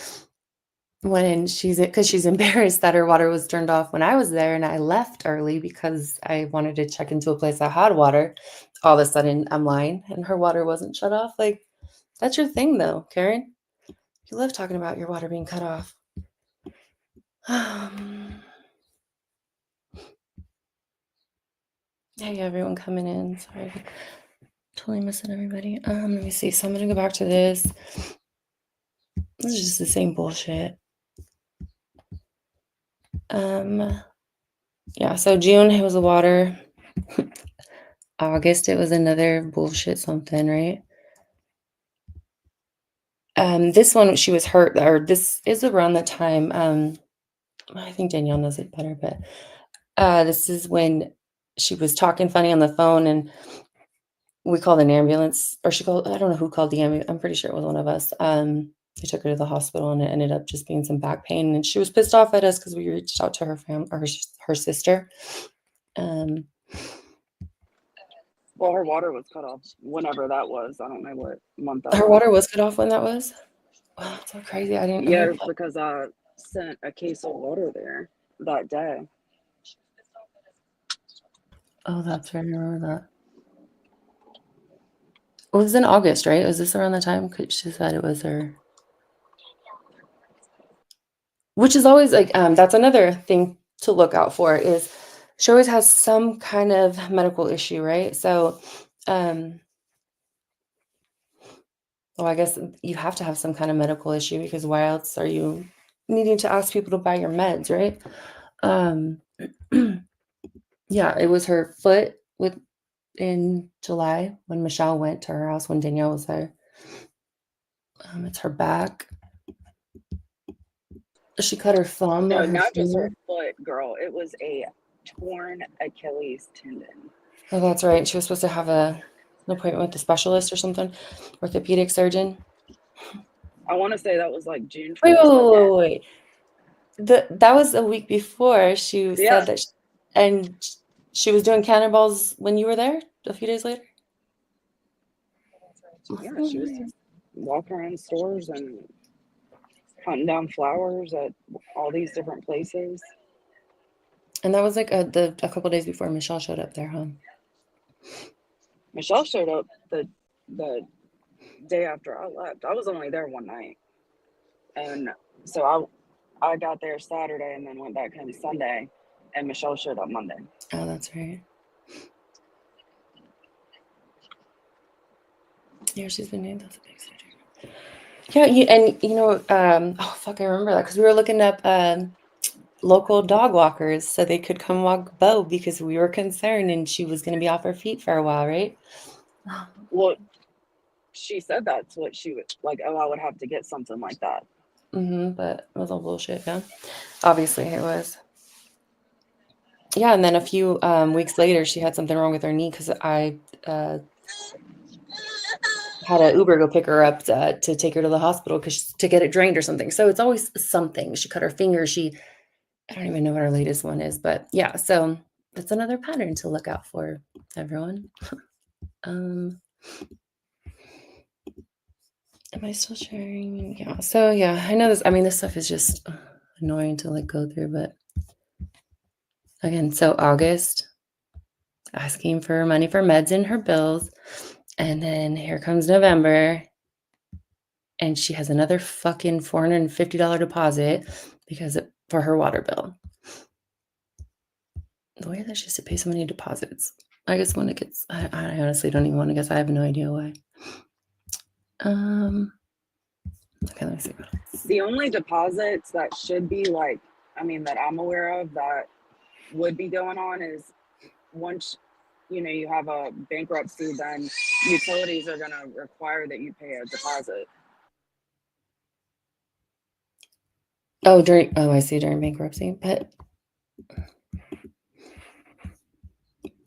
Speaker 3: when she's embarrassed that her water was turned off when I was there and I left early because I wanted to check into a place that had water, all of a sudden I'm lying and her water wasn't shut off. Like that's your thing though, Karen. You love talking about your water being cut off. Hey everyone coming in. Sorry. Totally missing everybody. Let me see. So I'm gonna go back to this. This is just the same bullshit. Yeah, so June it was the water. August it was another bullshit something, right? This one she was hurt, or this is around the time. I think Danielle knows it better, but this is when she was talking funny on the phone and we called an ambulance, or I don't know who called the ambulance. I'm pretty sure it was one of us. They took her to the hospital and it ended up just being some back pain. And she was pissed off at us because we reached out to her family or her sister.
Speaker 4: Well, her water was cut off whenever that was. I don't know what month that
Speaker 3: Her
Speaker 4: was.
Speaker 3: water was cut off when that was? Wow, that's so crazy. I didn't
Speaker 4: Yeah,
Speaker 3: know
Speaker 4: it's because I sent a case of water there that day.
Speaker 3: Oh, that's right. I remember that. It was in August, right? Was this around the time she said it was her? Which is always like, that's another thing to look out for is she always has some kind of medical issue, right? So, well, I guess you have to have some kind of medical issue because why else are you needing to ask people to buy your meds, right? Yeah, it was her foot in July when Michelle went to her house when Danielle was there. It's her back. She cut her thumb
Speaker 4: No,
Speaker 3: or her
Speaker 4: not just
Speaker 3: finger.
Speaker 4: her foot, girl. It was a torn Achilles tendon.
Speaker 3: Oh, that's right. She was supposed to have an appointment with a specialist or something, orthopedic surgeon.
Speaker 4: I want to say that was like June
Speaker 3: Wait,
Speaker 4: 22nd.
Speaker 3: wait. That was a week before she
Speaker 4: Yeah.
Speaker 3: said that, and she was doing cannonballs when you were there a few days later.
Speaker 4: Yeah, she was walking around stores and hunting down flowers at all these different places.
Speaker 3: And that was like a couple days before Michelle showed up there, huh?
Speaker 4: Michelle showed up the day after I left. I was only there one night, and so I got there Saturday and then went back home Sunday, and Michelle showed up Monday.
Speaker 3: Oh, that's right. Yeah, she's been named. That's a big surgery. Yeah, oh fuck, I remember that because we were looking up local dog walkers so they could come walk Bo because we were concerned and she was going to be off her feet for a while, right?
Speaker 4: Well, she said that's what she would like. Oh, I would have to get something like that.
Speaker 3: But it was all bullshit, yeah. Obviously it was. Yeah, and then a few weeks later, she had something wrong with her knee because I had an Uber go pick her up to take her to the hospital to get it drained or something. So it's always something. She cut her finger. I don't even know what our latest one is, but yeah. So that's another pattern to look out for, everyone. Am I still sharing? Yeah. So yeah, I know this. I mean, this stuff is just annoying to like go through, but again, so August, asking for money for meds and her bills. And then here comes November, and she has another fucking $450 deposit for her water bill. The way that she has to pay so many deposits. I guess when it gets, I honestly don't even want to guess. I have no idea why. Okay, let me see.
Speaker 4: The only deposits that should be like, I mean, that I'm aware of that would be going on is once you have a bankruptcy, then utilities are going to require that you pay a deposit.
Speaker 3: Oh, I see, during bankruptcy, but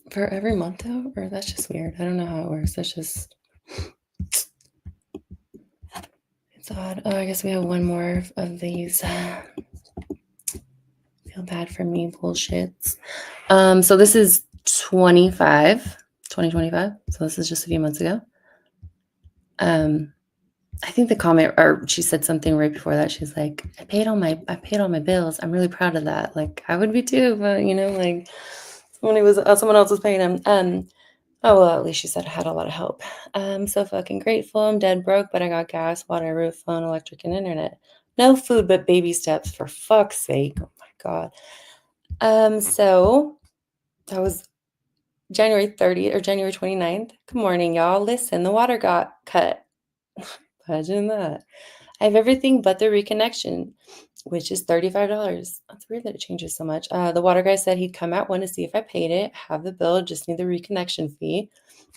Speaker 3: for every month though, or that's just weird. I don't know how it works. It's odd. Oh, I guess we have one more of these. Feel bad for me bullshits. So this is 2025. So this is just a few months ago. I think the comment, or she said something right before that. She's like, I paid all my bills. I'm really proud of that. Like I would be too, but like someone else was paying them. Oh, well, at least she said I had a lot of help. I'm so fucking grateful. I'm dead broke, but I got gas, water, roof, phone, electric, and internet. No food, but baby steps, for fuck's sake. Oh my God. So that was January 30th or January 29th. Good morning, y'all. Listen, the water got cut. Imagine that. I have everything but the reconnection, which is $35. That's weird that it changes so much. The water guy said he'd come at 1 to see if I paid it, have the bill, just need the reconnection fee.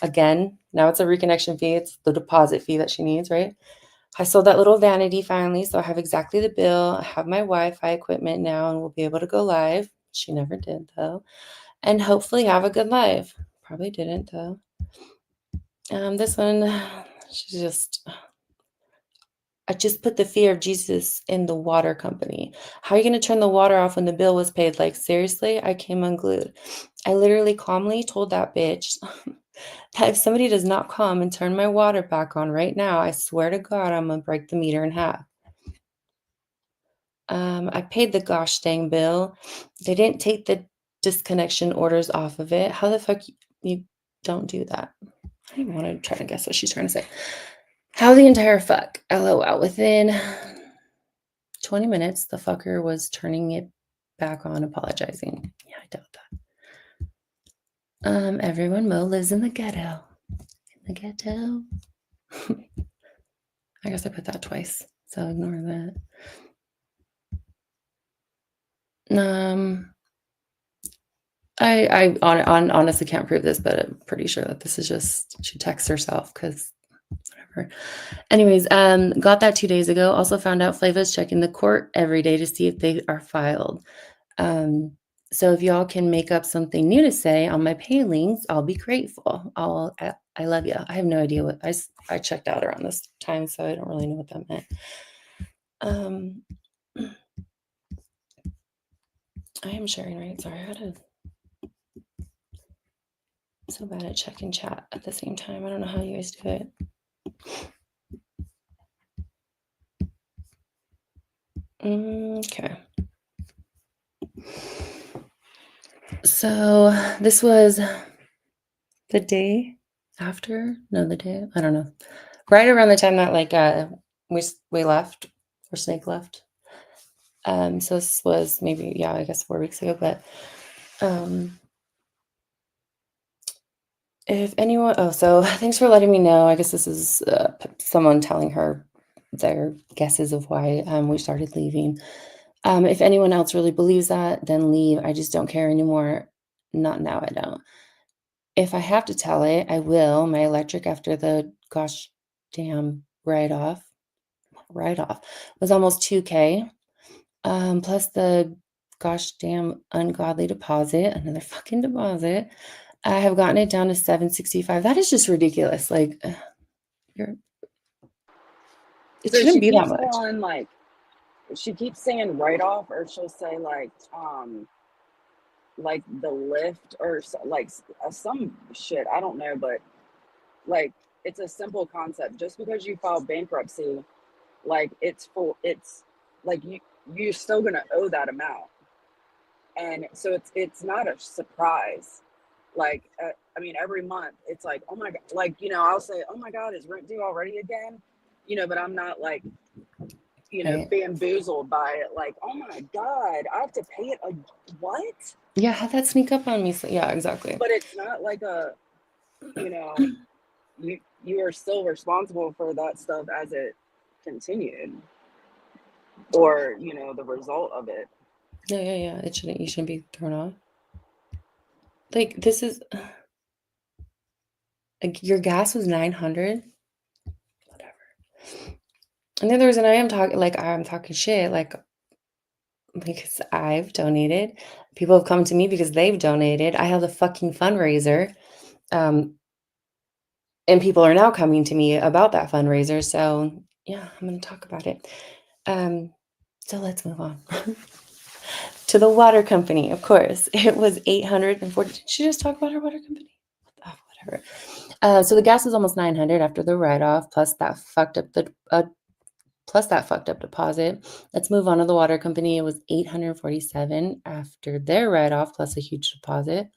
Speaker 3: Again, now it's a reconnection fee. It's the deposit fee that she needs, right? I sold that little vanity finally, so I have exactly the bill. I have my Wi-Fi equipment now and we'll be able to go live. She never did, though. And hopefully have a good life. Probably didn't, though. This one, I just put the fear of Jesus in the water company. How are you going to turn the water off when the bill was paid? Like, seriously, I came unglued. I literally calmly told that bitch that if somebody does not come and turn my water back on right now, I swear to God, I'm going to break the meter in half. I paid the gosh dang bill. They didn't take the disconnection orders off of it. How the fuck you don't do that? I don't even want to try to guess what she's trying to say. How the entire fuck? LOL. Within 20 minutes, the fucker was turning it back on, apologizing. Yeah, I doubt that. Everyone, Mo lives in the ghetto. In the ghetto. I guess I put that twice, so ignore that. I honestly can't prove this, but I'm pretty sure that this is just, she texts herself because whatever. Anyways, got that 2 days ago. Also found out Flava's checking the court every day to see if they are filed. So if y'all can make up something new to say on my pay links, I'll be grateful. I love you. I have no idea what I checked out around this time, so I don't really know what that meant. I am sharing, right? Sorry, I'm so bad at checking chat at the same time. I don't know how you guys do it. Okay. So this was the day after, no, the day, I don't know. Right around the time that we left, or Snake left. So this was maybe, I guess 4 weeks ago, but if anyone, so thanks for letting me know. I guess this is someone telling her their guesses of why we started leaving. If anyone else really believes that, then leave. I just don't care anymore. Not now, I don't. If I have to tell it, I will. My electric after the gosh damn write-off. write-off was almost $2K, plus the gosh damn ungodly deposit, another fucking deposit. I have gotten it down to $765. That is just ridiculous. Like, you're it
Speaker 4: So
Speaker 3: shouldn't
Speaker 4: she
Speaker 3: be that
Speaker 4: keeps
Speaker 3: much.
Speaker 4: on like she keeps saying write off, or she'll say like the lift or like some shit. I don't know, but like it's a simple concept. Just because you file bankruptcy, like it's like you're still gonna owe that amount, and so it's not a surprise. Like I mean, every month it's like, oh my god, like I'll say, oh my god, is rent due already again? But I'm not like
Speaker 3: Right.
Speaker 4: bamboozled by it. Like, oh my god, I have to pay it. What?
Speaker 3: Yeah, how'd that sneak up on me? So, yeah, exactly.
Speaker 4: But it's not like you know, you are still responsible for that stuff as it continued, or the result of it.
Speaker 3: Yeah. You shouldn't be thrown off. Like, this is like your gas was 900. Whatever. And the other reason I'm talking shit, like, because I've donated. People have come to me because they've donated. I held a fucking fundraiser. And people are now coming to me about that fundraiser. So yeah, I'm gonna talk about it. So let's move on. To the water company, of course. It was 840. Did she just talk about her water company? Oh, whatever. So the gas was almost 900 after the write-off, plus that fucked up deposit. Let's move on to the water company. It was 847 after their write-off, plus a huge deposit.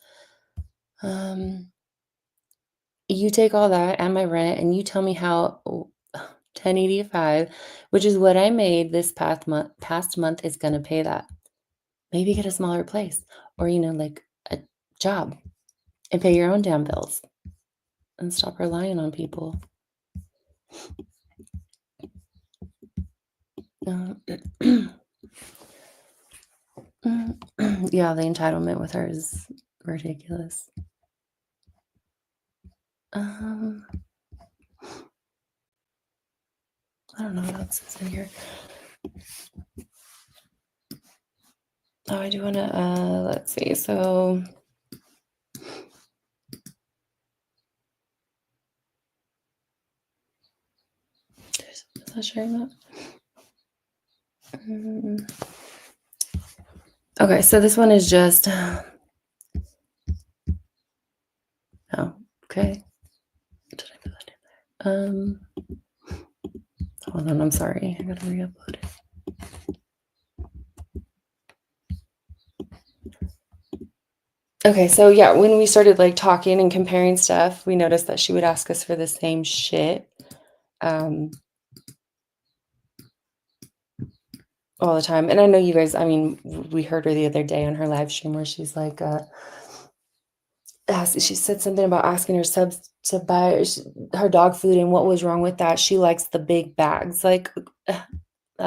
Speaker 3: You take all that and my rent, and you tell me how 1085, which is what I made this past month, is gonna pay that. Maybe get a smaller place, or like a job, and pay your own damn bills, and stop relying on people. Yeah, the entitlement with her is ridiculous. I don't know what else is in here. Oh, I do want to, let's see. So, is that sharing that? Okay, so this one is just, oh, okay. Did I put that in there? Hold on, I'm sorry. I gotta re-upload it. Okay, so yeah, when we started like talking and comparing stuff, we noticed that she would ask us for the same shit all the time. And I know you guys, I mean, we heard her the other day on her live stream where she's like, she said something about asking her subs to buy her dog food and what was wrong with that. She likes the big bags. Like, I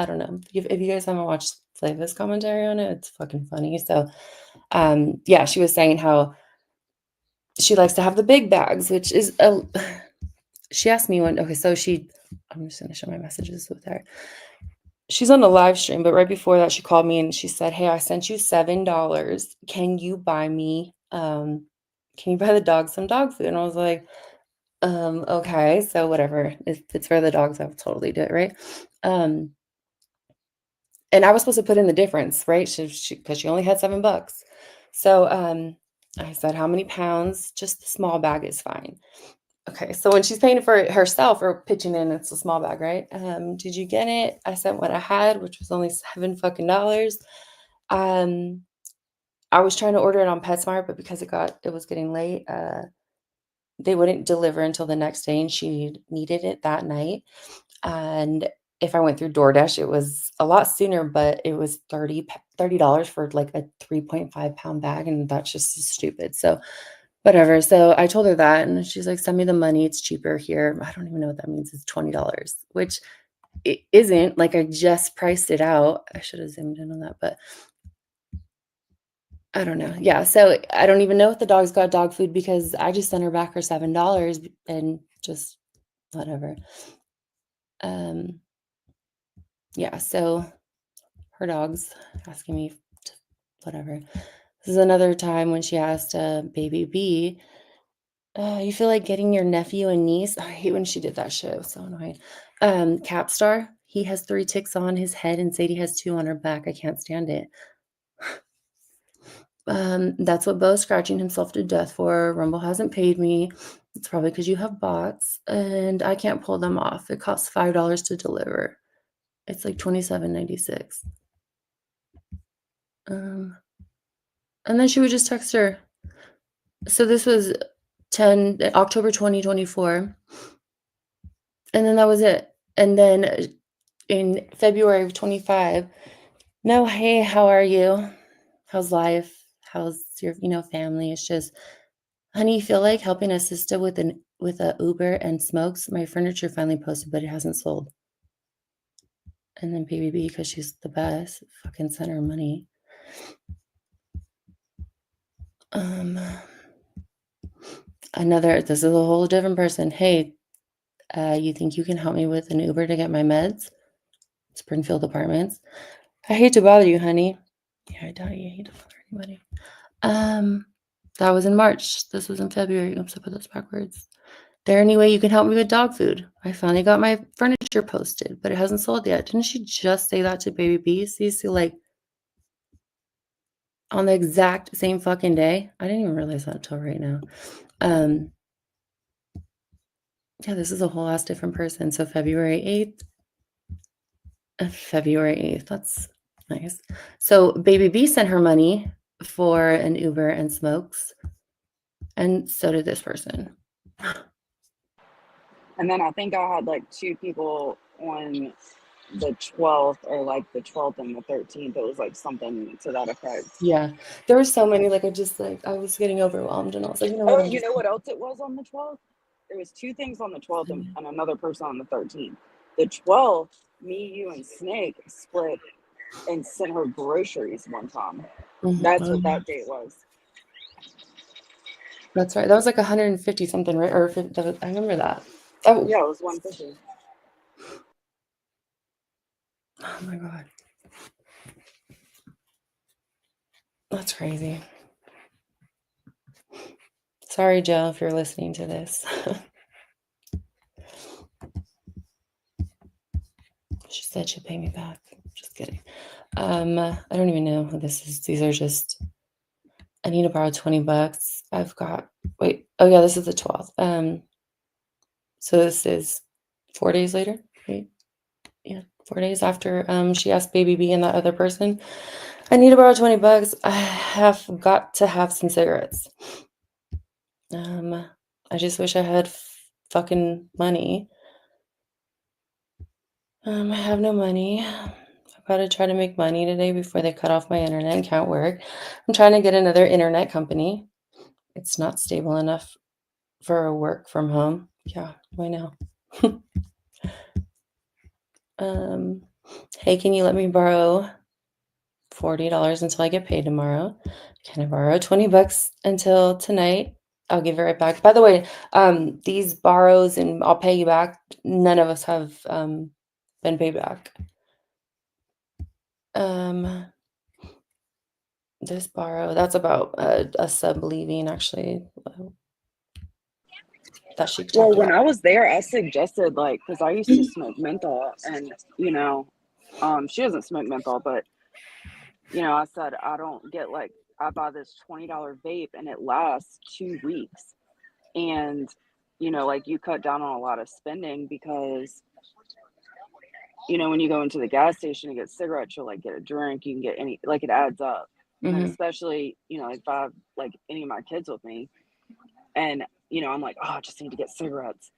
Speaker 3: don't know. If you guys haven't watched Flava's commentary on it, it's fucking funny. So, yeah, she was saying how she likes to have the big bags, which is she asked me one. Okay, so I'm just gonna share my messages with her. She's on a live stream, but right before that, she called me and she said, "Hey, I sent you $7. Can you buy me? Can you buy the dog some dog food?" And I was like, okay, so whatever. If it's for the dogs, I'll totally do it, right? And I was supposed to put in the difference, right? Because she only had $7. So I said, how many pounds? Just the small bag is fine. Okay, so when she's paying for it herself or pitching in, it's a small bag, right? Did you get it? I sent what I had, which was only $7 fucking dollars. I was trying to order it on PetSmart, but because it was getting late, they wouldn't deliver until the next day, and she needed it that night. And if I went through DoorDash, it was a lot sooner, but it was $30 for like a 3.5-pound bag, and that's just stupid. So whatever. So I told her that, and she's like, "Send me the money. It's cheaper here." I don't even know what that means. It's $20, which it isn't. Like, I just priced it out. I should have zoomed in on that, but I don't know. Yeah. So I don't even know if the dog's got dog food because I just sent her back her $7 and just whatever. yeah, so her dog's asking me to, whatever. This is another time when she asked baby B, you feel like getting your nephew and niece? I hate when she did that shit. It was so annoying. Capstar, he has 3 ticks on his head and Sadie has 2 on her back. I can't stand it. That's what Bo's scratching himself to death for. Rumble hasn't paid me. It's probably because you have bots and I can't pull them off. It costs $5 to deliver. It's like $27.96. And then she would just text her. So this was October 2024. And then that was it. And then in February of 25, no, hey, how are you? How's life? How's your, family? It's just, honey, you feel like helping a sister with a Uber and smokes? My furniture finally posted, but it hasn't sold. And then baby B, because she's the best, fucking sent her money. This is a whole different person. Hey, you think you can help me with an Uber to get my meds? Springfield Apartments. I hate to bother you, honey. Yeah, I doubt you hate to bother anybody. That was in March. This was in February. Oops, I put this backwards. There any way you can help me with dog food? I finally got my furniture posted, but it hasn't sold yet. Didn't she just say that to baby B? See, like on the exact same fucking day? I didn't even realize that until right now. Yeah, this is a whole ass different person. So February 8th. That's nice. So baby B sent her money for an Uber and smokes. And so did this person.
Speaker 4: And then I think I had like 2 people on the 12th, or like the 12th and the 13th. It was like something to that effect.
Speaker 3: Yeah, there were so many. Like I was getting overwhelmed, and I was like, you know what?
Speaker 4: Oh, you know what else it was on the 12th? There was 2 things on the 12th and another person on the 13th. The 12th, me, you, and Snake split and sent her groceries one time. That's what that date was.
Speaker 3: That's right. That was like 150 something, right? Or I remember that. Oh
Speaker 4: yeah, it was 150.
Speaker 3: Oh my god, that's crazy. Sorry, Joe, if you're listening to this. She said she'll pay me back. Just kidding. I don't even know who this is. These are just. I need to borrow $20. I've got. Wait. Oh yeah, this is the 12th. So this is 4 days later. Wait. Yeah, 4 days after she asked baby B and that other person. I need to borrow $20. I have got to have some cigarettes. I just wish I had fucking money. I have no money. I've got to try to make money today before they cut off my internet and can't work. I'm trying to get another internet company. It's not stable enough for a work from home. Yeah, I know. Hey, can you let me borrow $40 until I get paid tomorrow? Can I borrow $20 until tonight? I'll give it right back. By the way, these borrows and I'll pay you back, none of us have been paid back. This borrow, that's about a sub leaving, actually. That she talked
Speaker 4: Well,
Speaker 3: about.
Speaker 4: when I was there, I suggested, like, because I used to smoke menthol, and she doesn't smoke menthol, but I said I don't get, like, I buy this $20 vape and it lasts 2 weeks, and like, you cut down on a lot of spending because when you go into the gas station to get cigarettes, you'll like get a drink, you can get any, like, it adds up. And especially if I have like any of my kids with me, and I'm like, oh, I just need to get cigarettes,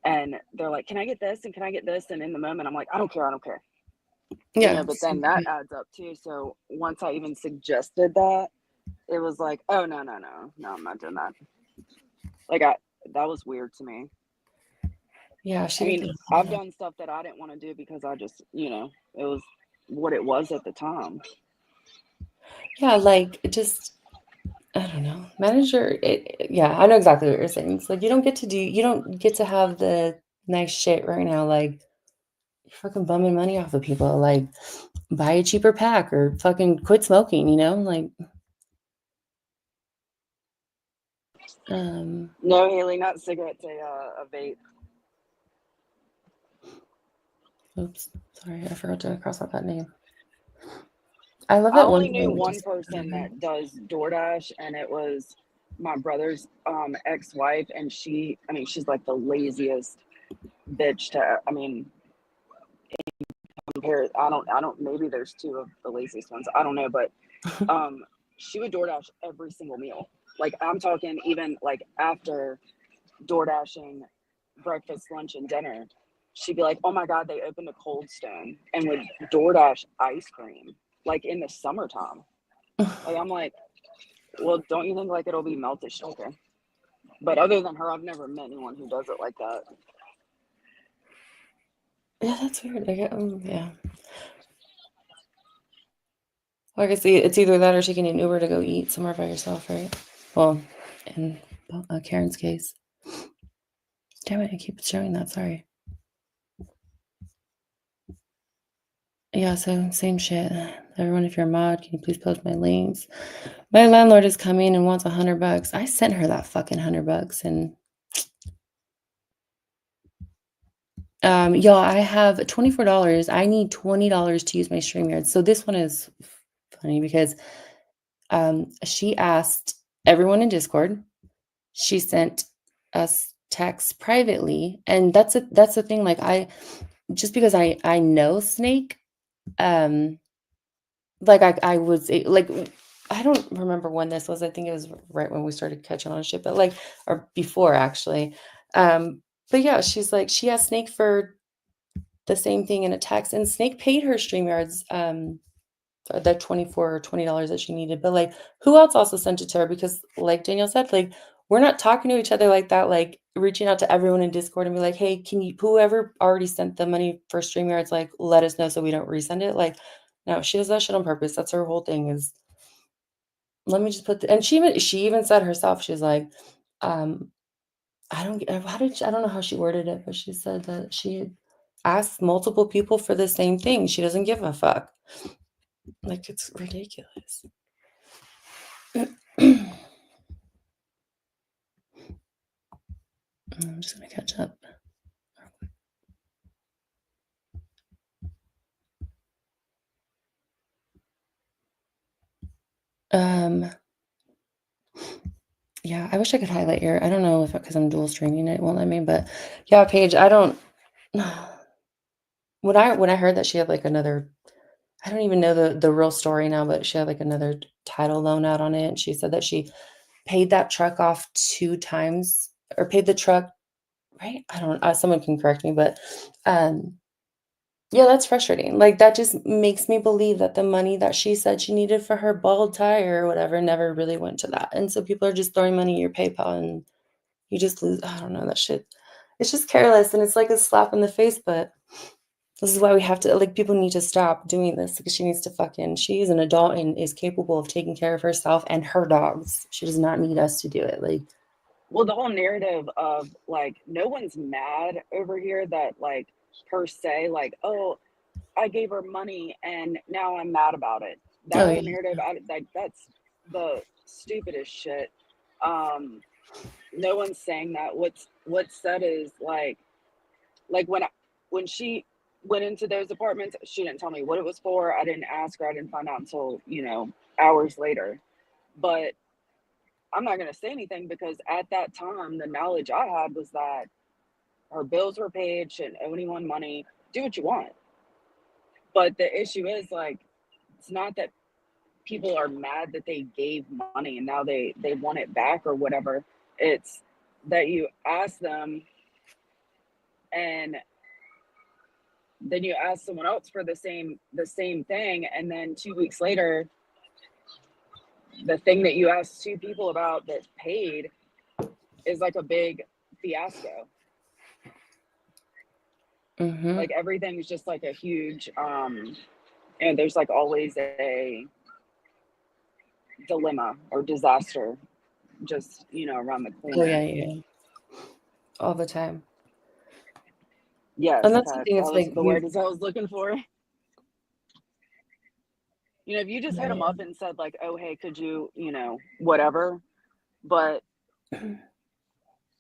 Speaker 4: and they're like, can I get this and can I get this, and in the moment I'm like, I don't care.
Speaker 3: Yeah.
Speaker 4: But then that adds up too. So once I even suggested that, it was like, oh, no, I'm not doing that. Like, that was weird to me.
Speaker 3: Yeah,
Speaker 4: I've done stuff that I didn't want to do because I just, it was what it was at the time.
Speaker 3: Yeah, like, it just, I don't know. Manager, yeah, I know exactly what you're saying. It's like you don't get to have the nice shit right now. Like, fucking bumming money off of people. Like, buy a cheaper pack or fucking quit smoking, you know? Like,
Speaker 4: No, Haley, not cigarettes, a vape.
Speaker 3: oops, sorry, I forgot to cross out that name. I love
Speaker 4: I
Speaker 3: that
Speaker 4: only
Speaker 3: one
Speaker 4: knew
Speaker 3: thing.
Speaker 4: one person that does DoorDash, and it was my brother's ex-wife, and she's like the laziest bitch to, compare. I don't, maybe there's two of the laziest ones. I don't know, but she would DoorDash every single meal. Like, I'm talking even like after DoorDashing breakfast, lunch, and dinner, she'd be like, "Oh my God, they opened a Cold Stone," and would DoorDash ice cream like in the summertime. Like, I'm like, well, don't you think like it'll be melted sugar? But other than her, I've never met anyone who does it like that.
Speaker 3: Yeah, that's weird. Yeah. Like I see, it's either that or taking an Uber to go eat somewhere by yourself, right? Well, in Karen's case. Damn it, I keep showing that. Sorry. Yeah, so same shit. Everyone, if you're a mod, can you please post my links? My landlord is coming and wants $100. I sent her that fucking $100, and y'all, I have $24. I need $20 to use my StreamYard. So this one is funny because she asked everyone in Discord. She sent us texts privately, and that's the thing. Like, just because I know Snake, like I was like, I don't remember when this was. I think it was right when we started catching on shit, but like, or before actually. But yeah, she's like, she asked Snake for the same thing in a text, and Snake paid her StreamYards that $24 or $20 that she needed. But like, who else also sent it to her? Because like Danielle said, like, we're not talking to each other like that, like reaching out to everyone in Discord and be like, hey, can you, whoever already sent the money for StreamYards, like, let us know so we don't resend it. Like, no, she does that shit on purpose. That's her whole thing is, let me just put and she even said herself, she's like, I don't I don't know how she worded it, but she said that she asked multiple people for the same thing. She doesn't give a fuck. Like, it's ridiculous. I'm just gonna catch up. Yeah, I wish I could highlight your. I don't know if because I'm dual streaming it won't let me, but yeah, Paige, I don't. When I heard that she had like another, I don't even know the real story now, but she had like another title loan out on it, and she said that she paid that truck off 2 times or paid the truck, right? I don't. Someone can correct me, but yeah, that's frustrating. Like, that just makes me believe that the money that she said she needed for her bald tire or whatever never really went to that. And so people are just throwing money in your PayPal and you just lose. I don't know, that shit. It's just careless and it's like a slap in the face, but this is why we have to, like, people need to stop doing this because she needs to she's an adult and is capable of taking care of herself and her dogs. She does not need us to do it. Like,
Speaker 4: Well, the whole narrative of like no one's mad over here that like per se like, oh, I gave her money and now I'm mad about it. That
Speaker 3: oh
Speaker 4: whole
Speaker 3: yeah.
Speaker 4: narrative, like that's the stupidest shit. No one's saying that. What's said is like when she went into those apartments, she didn't tell me what it was for. I didn't ask her. I didn't find out until hours later. But I'm not gonna say anything because at that time the knowledge I had was that her bills were paid, shouldn't owe anyone money, do what you want. But the issue is like it's not that people are mad that they gave money and now they want it back or whatever. It's that you ask them and then you ask someone else for the same thing, and then 2 weeks later the thing that you asked 2 people about that paid is like a big fiasco.
Speaker 3: Mm-hmm.
Speaker 4: Like everything's just like a huge and there's like always a dilemma or disaster just around the
Speaker 3: Oh
Speaker 4: corner.
Speaker 3: yeah, yeah. All the time. And
Speaker 4: Yes,
Speaker 3: that's the
Speaker 4: Pat.
Speaker 3: thing.
Speaker 4: That
Speaker 3: It's
Speaker 4: was
Speaker 3: like
Speaker 4: the word I was looking for. You know, if you just hit them
Speaker 3: right.
Speaker 4: up and said like, "Oh, hey, could you, whatever," but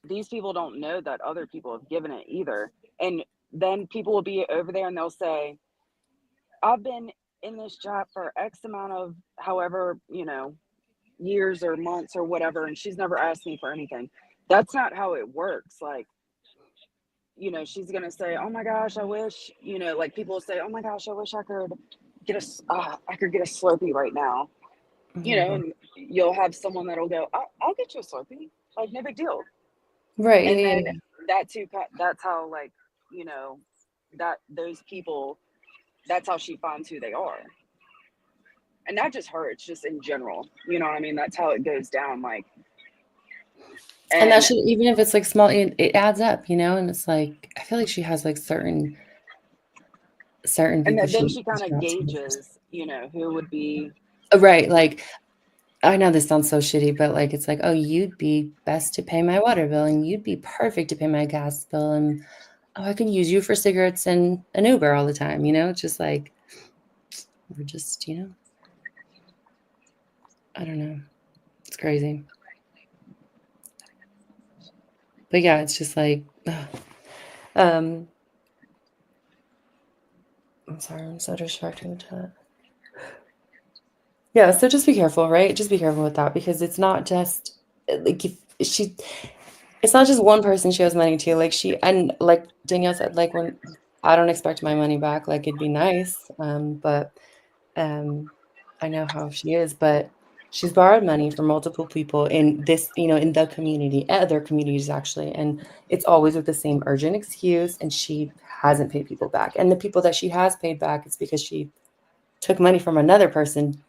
Speaker 4: these people don't know that other people have given it either. And then people will be over there and they'll say, "I've been in this job for X amount of however, years or months or whatever, and she's never asked me for anything." That's not how it works. Like, she's gonna say, "Oh my gosh, I wish," like people will say, "Oh my gosh, I wish I could I could get a Slurpee right now,"
Speaker 3: Oh my God.
Speaker 4: and you'll have someone that'll go, I'll get you a Slurpee, like no big deal."
Speaker 3: Right.
Speaker 4: And
Speaker 3: Yeah,
Speaker 4: then
Speaker 3: yeah,
Speaker 4: that too, that's how like, you know, that those people, that's how she finds who they are. And not just her, it's just in general. You know what I mean? That's how it goes down. Like,
Speaker 3: and that
Speaker 4: and
Speaker 3: should, even if it's like small, it adds up, and it's like I feel like she has like certain
Speaker 4: and
Speaker 3: people
Speaker 4: then
Speaker 3: she
Speaker 4: she kind
Speaker 3: reaches
Speaker 4: of
Speaker 3: out to first.
Speaker 4: gauges, who would be.
Speaker 3: Right, like I know this sounds so shitty, but like it's like, oh, you'd be best to pay my water bill, and you'd be perfect to pay my gas bill, and oh, I could use you for cigarettes and an Uber all the time. It's just like we're just, I don't know, it's crazy. But yeah, it's just like, ugh. um, I'm sorry, I'm so distracted with that. Yeah, so just be careful, right? Just be careful with that because it's not just like if she it's not just one person she owes money to. Like and like Danielle said, like when I don't expect my money back, like it'd be nice. But um I know how she is, but she's borrowed money from multiple people in this, in the community, other communities actually, and it's always with the same urgent excuse, and she hasn't paid people back. And the people that she has paid back, it's because she took money from another person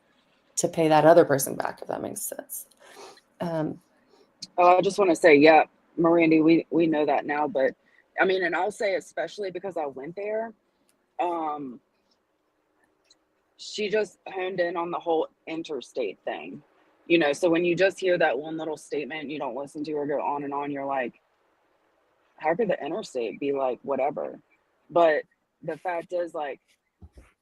Speaker 3: to pay that other person back, if that makes sense. Um,
Speaker 4: Oh, I just want to say, yeah, Mirandy, we know that now, but I mean, and I'll say especially because I went there. Um, she just honed in on the whole interstate thing. So when you just hear that one little statement, you don't listen to her go on and on, you're like, how could the interstate be like whatever? But the fact is, like,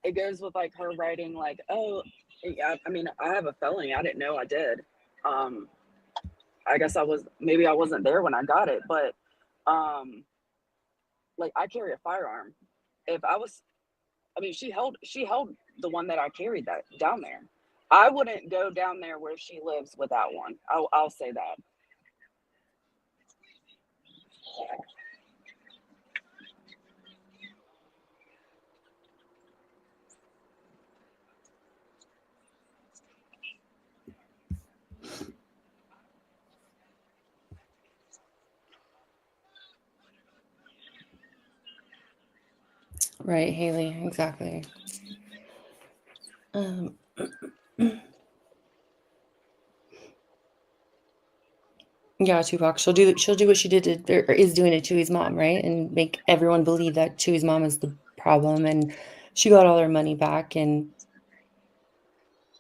Speaker 4: it goes with like her writing, like, oh, yeah, I mean, I have a felony. I didn't know I did. Um, I guess maybe I wasn't there when I got it, but like I carry a firearm. If I was, I mean, she held the one that I carried that down there. I wouldn't go down there where she lives without one. I'll say that.
Speaker 3: right, Haley, exactly. Um, yeah, Tupac. She'll do what she did to, or is doing to Chewy's mom, right? And make everyone believe that Chewy's mom is the problem, and she got all her money back. And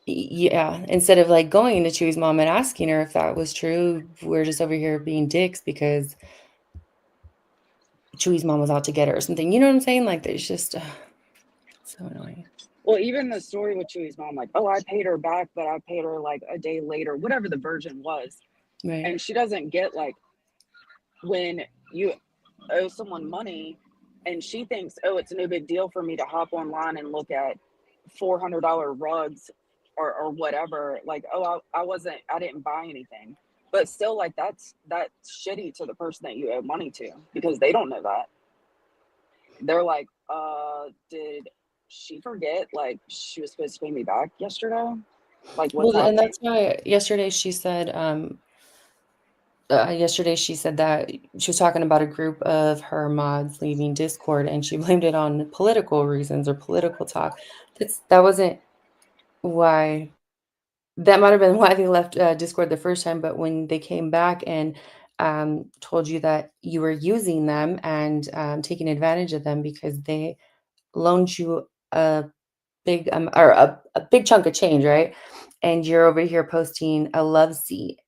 Speaker 3: yeah, instead of like going to Chewy's mom and asking her if that was true, we're just over here being dicks because Chewy's mom was out to get her or something. You know what I'm saying? Like, there's just so annoying.
Speaker 4: Well, even the story with Chewy's mom, like, oh, I paid her back, but I paid her like a day later, whatever the version was.
Speaker 3: Right.
Speaker 4: And she doesn't get like when you owe someone money and she thinks, oh, it's no big deal for me to hop online and look at $400 rugs or whatever. Like, oh, I didn't buy anything. But still, like, that's shitty to the person that you owe money to because they don't know that. They're like, did she forget? Like, she was supposed to pay me back yesterday? Like, what's
Speaker 3: Well, and
Speaker 4: happening?
Speaker 3: that's why yesterday she said that she was talking about a group of her mods leaving Discord, and she blamed it on political reasons or political talk. That wasn't why. That might have been why they left Discord the first time, but when they came back and told you that you were using them and taking advantage of them because they loaned you a big or a big chunk of change, right? And you're over here posting a love seat,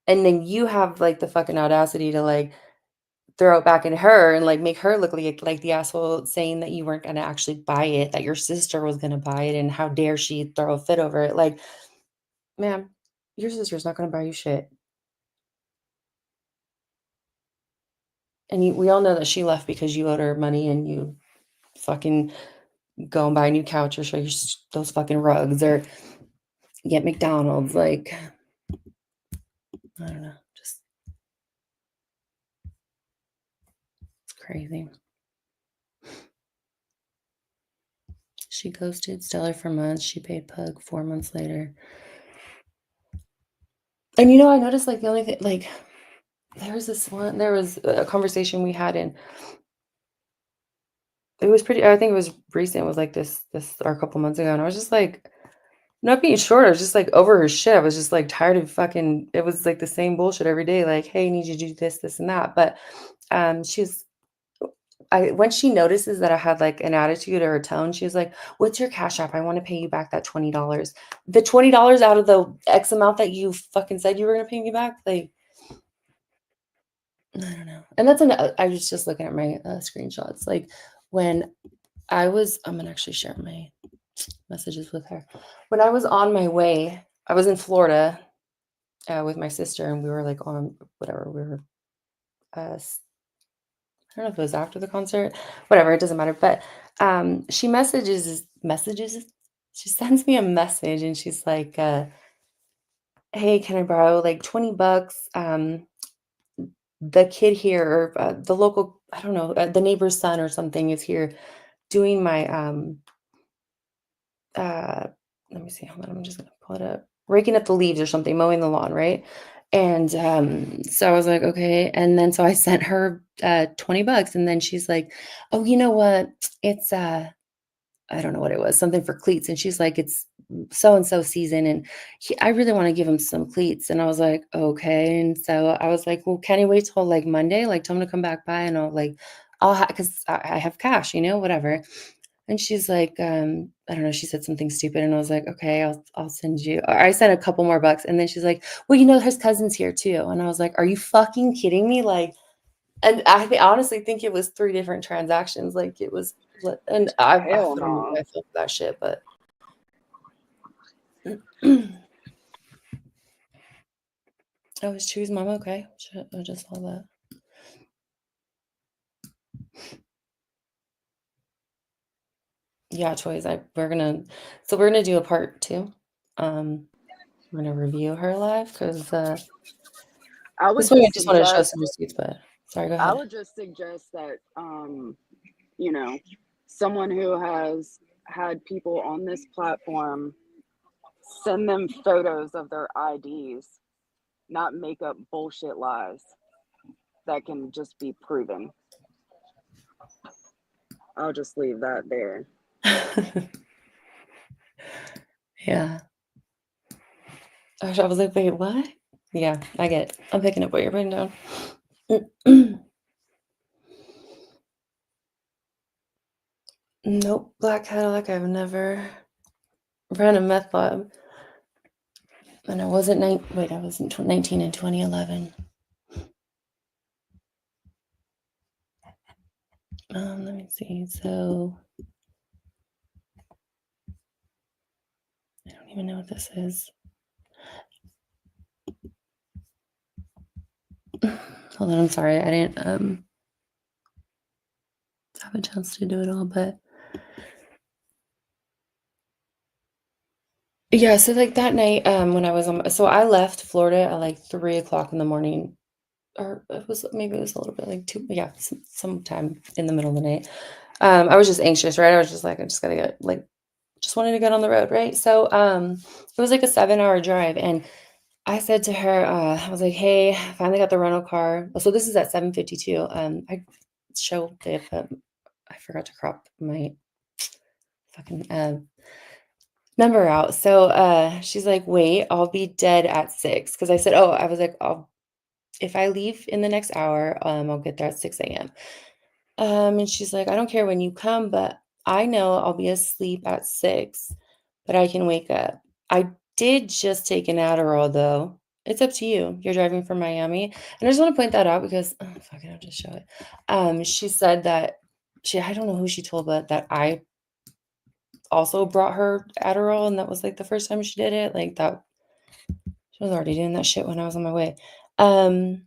Speaker 3: and then you have like the fucking audacity to like throw it back at her and like make her look like the asshole, saying that you weren't going to actually buy it, that your sister was going to buy it, and how dare she throw a fit over it. Like, ma'am, your sister's not going to buy you shit. And we all know that she left because you owed her money, and you fucking go and buy a new couch or show your, those fucking rugs or get McDonald's. Like, I don't know. Just, it's crazy. She ghosted Stellar for months. She paid Pug 4 months later. And I noticed like the only thing, like, there was a conversation we had, and it was pretty, I think it was recent. It was like this or a couple months ago. And I was just like, not being short, I was just like over her shit. I was just like tired of fucking, it was like the same bullshit every day. Like, hey, I need you to do this, and that. But she's, when she notices that I had like an attitude or a tone, she was like, "What's your Cash App? I want to pay you back that $20. The $20 out of the X amount that you fucking said you were gonna pay me back." Like, I don't know. And that's I was just looking at my screenshots. Like, when I'm gonna actually share my messages with her. When I was on my way, I was in Florida with my sister, and we were like on whatever we were. I don't know if it was after the concert, whatever, it doesn't matter. But she messages. She sends me a message, and she's like, "Hey, can I borrow like $20? The kid here, or the local, I don't know, the neighbor's son or something is here doing my uh let me see, hold on, I'm just gonna pull it up, raking up the leaves or something, mowing the lawn, right? And so I was like, okay. And then so I sent her $20, and then she's like, "Oh, you know what, it's I don't know what it was, something for cleats." And she's like, "It's so and so season, and I really want to give him some cleats." And I was like, okay. And so I was like, "Well, can he wait till like Monday? Like, tell him to come back by, and I'll have, because I have cash, whatever." And she's like, I don't know, she said something stupid, and I was like, "Okay, I'll send you." Or I sent a couple more bucks, and then she's like, "Well, his cousin's here too." And I was like, "Are you fucking kidding me?" Like, and honestly think it was 3 different transactions. Like, it was, and I
Speaker 4: Hell
Speaker 3: don't know how
Speaker 4: no.
Speaker 3: I feel about that shit, but oh, is Chew's mom okay? Shit, I just saw that. Yeah, toys. We're gonna do a part 2. We're gonna review her life, because
Speaker 4: I would
Speaker 3: this one I
Speaker 4: just
Speaker 3: just wanted to show
Speaker 4: suggest
Speaker 3: some receipts, but sorry, go
Speaker 4: I
Speaker 3: ahead.
Speaker 4: would just suggest that you know, someone who has had people on this platform send them photos of their IDs, not make up bullshit lies that can just be proven. I'll just leave that there.
Speaker 3: Yeah. I was like, wait, what? Yeah, I get it. I'm picking up what you're putting down. Nope, Black Cadillac. I've never ran a meth lab. And I wasn't I was 19 in 2011. Let me see. So I don't even know what this is. Hold on, I'm sorry. I didn't have a chance to do it all, but yeah, so like that night, when I was so I left Florida at like 3 o'clock in the morning, or maybe it was a little bit like 2, yeah, sometime in the middle of the night. I was just anxious, right? I was just like, I just gotta get, like, just wanted to get on the road, right? So it was like a 7-hour drive, and I said to her, I was like, "Hey, I finally got the rental car." So this is at 7:52. I show the I forgot to crop my fucking number out. So she's like, "Wait, I'll be dead at 6." Because I said, "Oh," I was like, if I leave in the next hour, I'll get there at 6 a.m." And she's like, "I don't care when you come, but I know I'll be asleep at 6, but I can wake up." I did just take an Adderall though, It's up to you. You're driving from Miami. And I just want to point that out because, oh, fuck it, I'll just show it. She said that I don't know who she told, but that I also brought her Adderall, and that was like the first time she did it. Like that, she was already doing that shit when I was on my way. Where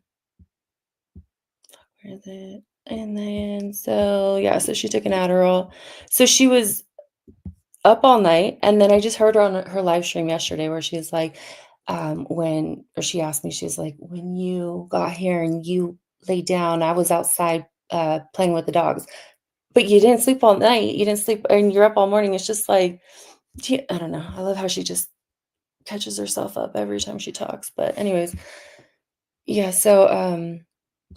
Speaker 3: is it? And then, so yeah, so she took an Adderall. So she was up all night, and then I just heard her on her live stream yesterday where she's like, she asked me, she's like, when you got here and you laid down, I was outside playing with the dogs, but you didn't sleep all night. You didn't sleep, and you're up all morning. It's just like, I don't know. I love how she just catches herself up every time she talks. But anyways, yeah. So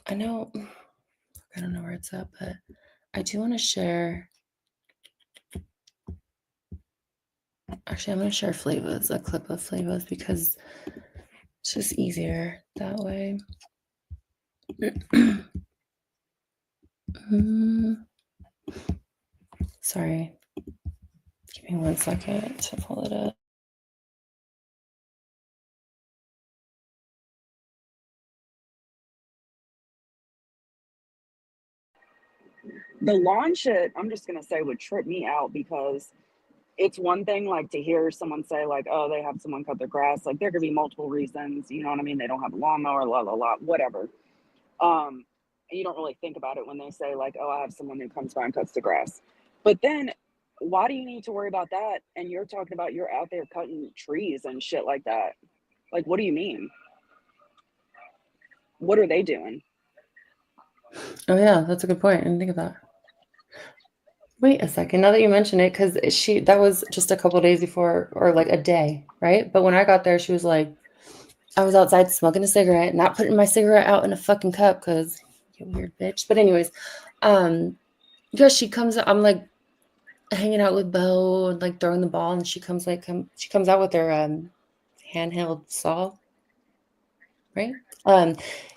Speaker 3: I know I don't know where it's at, but I do want to share. Actually, I'm going to share Flavas, a clip of Flavas, because it's just easier that way. Sorry. Give me 1 second to pull it up.
Speaker 4: The lawn shit, I'm just gonna say, would trip me out because it's one thing like to hear someone say like, oh, they have someone cut their grass. Like there could be multiple reasons, you know what I mean? They don't have a lawnmower, whatever. And you don't really think about it when they say like, oh, I have someone who comes by and cuts the grass. But then why do you need to worry about that? And you're talking about you're out there cutting trees and shit like that. Like, what do you mean? What are they doing?
Speaker 3: Oh yeah, that's a good point. I didn't think of that. Wait a second. Now that you mention it, because that was just a couple days before, or like a day, right? But when I got there, she was like, I was outside smoking a cigarette, not putting my cigarette out in a fucking cup because you weird bitch. But anyways, yeah, she comes. I'm like hanging out with Bo and like throwing the ball, and she comes out with her handheld saw, right?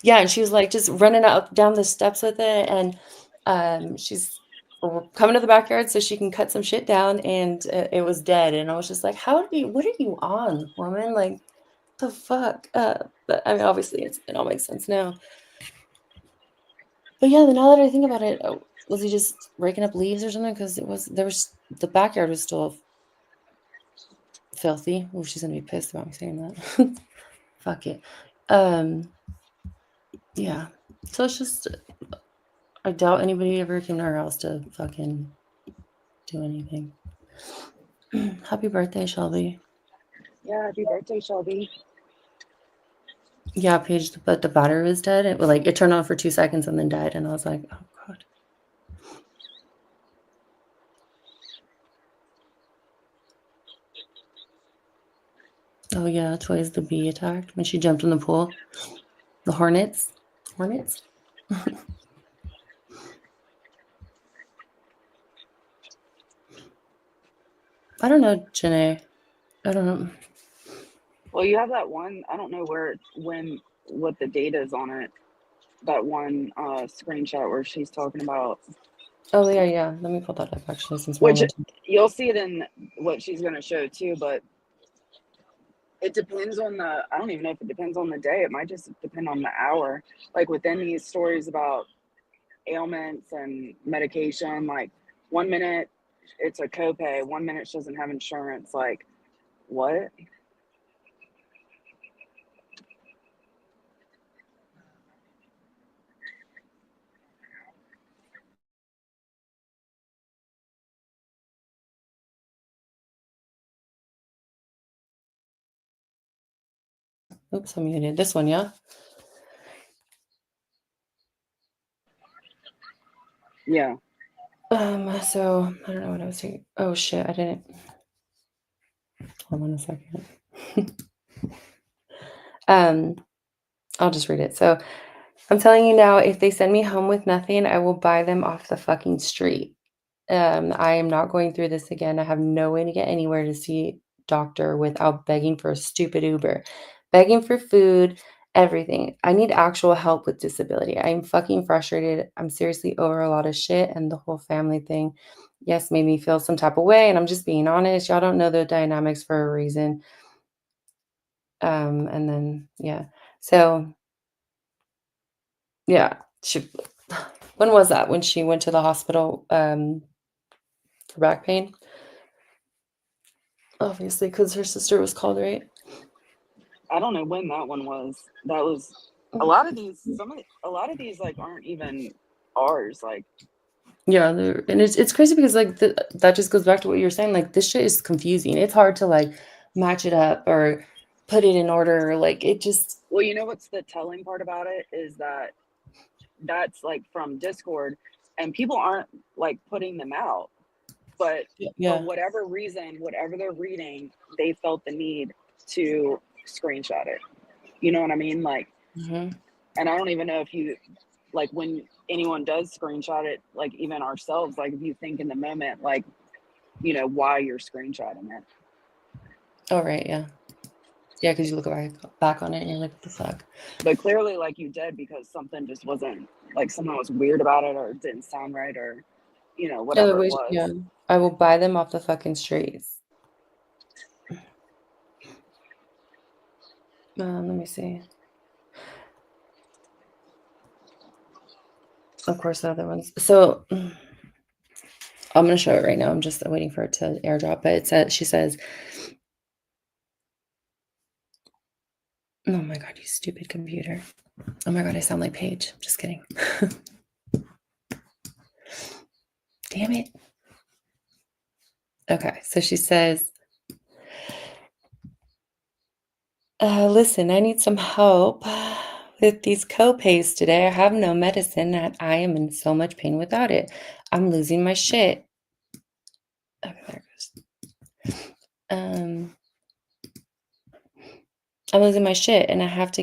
Speaker 3: Yeah, and she was like just running out down the steps with it, and she's coming to the backyard so she can cut some shit down, and it was dead. And I was just like, what are you on, woman? Like, the fuck? But I mean, obviously, it all makes sense now. But yeah, now that I think about it, was he just raking up leaves or something? Because the backyard was still filthy. Oh, she's gonna be pissed about me saying that. Fuck it. Yeah. So it's just, I doubt anybody ever came to our house to fucking do anything. Happy birthday, Shelby.
Speaker 4: Yeah, happy birthday, Shelby.
Speaker 3: Yeah, Paige, but the battery was dead. It turned on for 2 seconds and then died, and I was like, oh god. Oh yeah, twice the bee attacked when she jumped in the pool. The hornets. I don't know, Janae. I don't know.
Speaker 4: Well, you have that one, I don't know what the data is on it. That one screenshot where she's talking about.
Speaker 3: Oh yeah. Let me pull that up actually, since
Speaker 4: Which you'll see it in what she's going to show too, but it depends on I don't even know if it depends on the day. It might just depend on the hour. Like within these stories about ailments and medication, like 1 minute it's a copay, 1 minute she doesn't have insurance. Like, what?
Speaker 3: Oops, I'm muted. This one, yeah?
Speaker 4: Yeah.
Speaker 3: So I don't know what I was saying. Oh shit, I didn't. Hold on a second. I'll just read it. So I'm telling you now, if they send me home with nothing, I will buy them off the fucking street. I am not going through this again. I have no way to get anywhere to see doctor without begging for a stupid Uber, begging for food, everything. I need actual help with disability. I am fucking frustrated. I'm seriously over a lot of shit, and the whole family thing, yes, made me feel some type of way. And I'm just being honest. Y'all don't know the dynamics for a reason. And then so she when was that? When she went to the hospital for back pain? Obviously, because her sister was called, right?
Speaker 4: I don't know when that one was. That was a lot of these. A lot of these like aren't even ours. Like,
Speaker 3: Yeah, and it's crazy because like that just goes back to what you were saying. Like this shit is confusing. It's hard to like match it up or put it in order. Like it just
Speaker 4: well, you know what's the telling part about it is that that's like from Discord, and people aren't like putting them out. But for
Speaker 3: yeah.
Speaker 4: whatever reason, whatever they're reading, they felt the need to screenshot it. You know what I mean? Like,
Speaker 3: Hmm.
Speaker 4: and I don't even know if you like when anyone does screenshot it, like even ourselves, like if you think in the moment, like, you know, why you're screenshotting it.
Speaker 3: Oh right, yeah. Yeah, because you look back on it and you're like, what the fuck?
Speaker 4: But clearly, like you did because something just wasn't like someone was weird about it or it didn't sound right or, you know, whatever it
Speaker 3: Yeah.
Speaker 4: was.
Speaker 3: I will buy them off the fucking streets. Let me see. Of course, the other ones. So I'm gonna show it right now. I'm just waiting for it to airdrop. But she says, "Oh my god, you stupid computer! Oh my god, I sound like Paige. Just kidding. Damn it." Okay, so she says, "Listen, I need some help with these co-pays today. I have no medicine, and I am in so much pain without it. I'm losing my shit." Okay, there it goes. I'm losing my shit, and I have to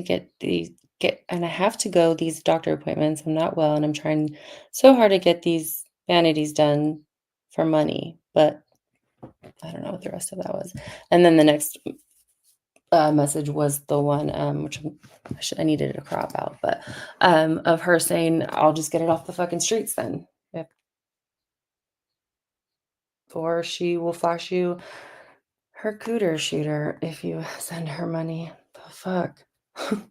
Speaker 3: I have to go these doctor appointments. I'm not well, and I'm trying so hard to get these vanities done for money, but I don't know what the rest of that was. And then the next message was the one which I needed to crop out, but of her saying, "I'll just get it off the fucking streets then." Yep. Or she will flash you her cooter shooter if you send her money. The fuck?
Speaker 4: Oh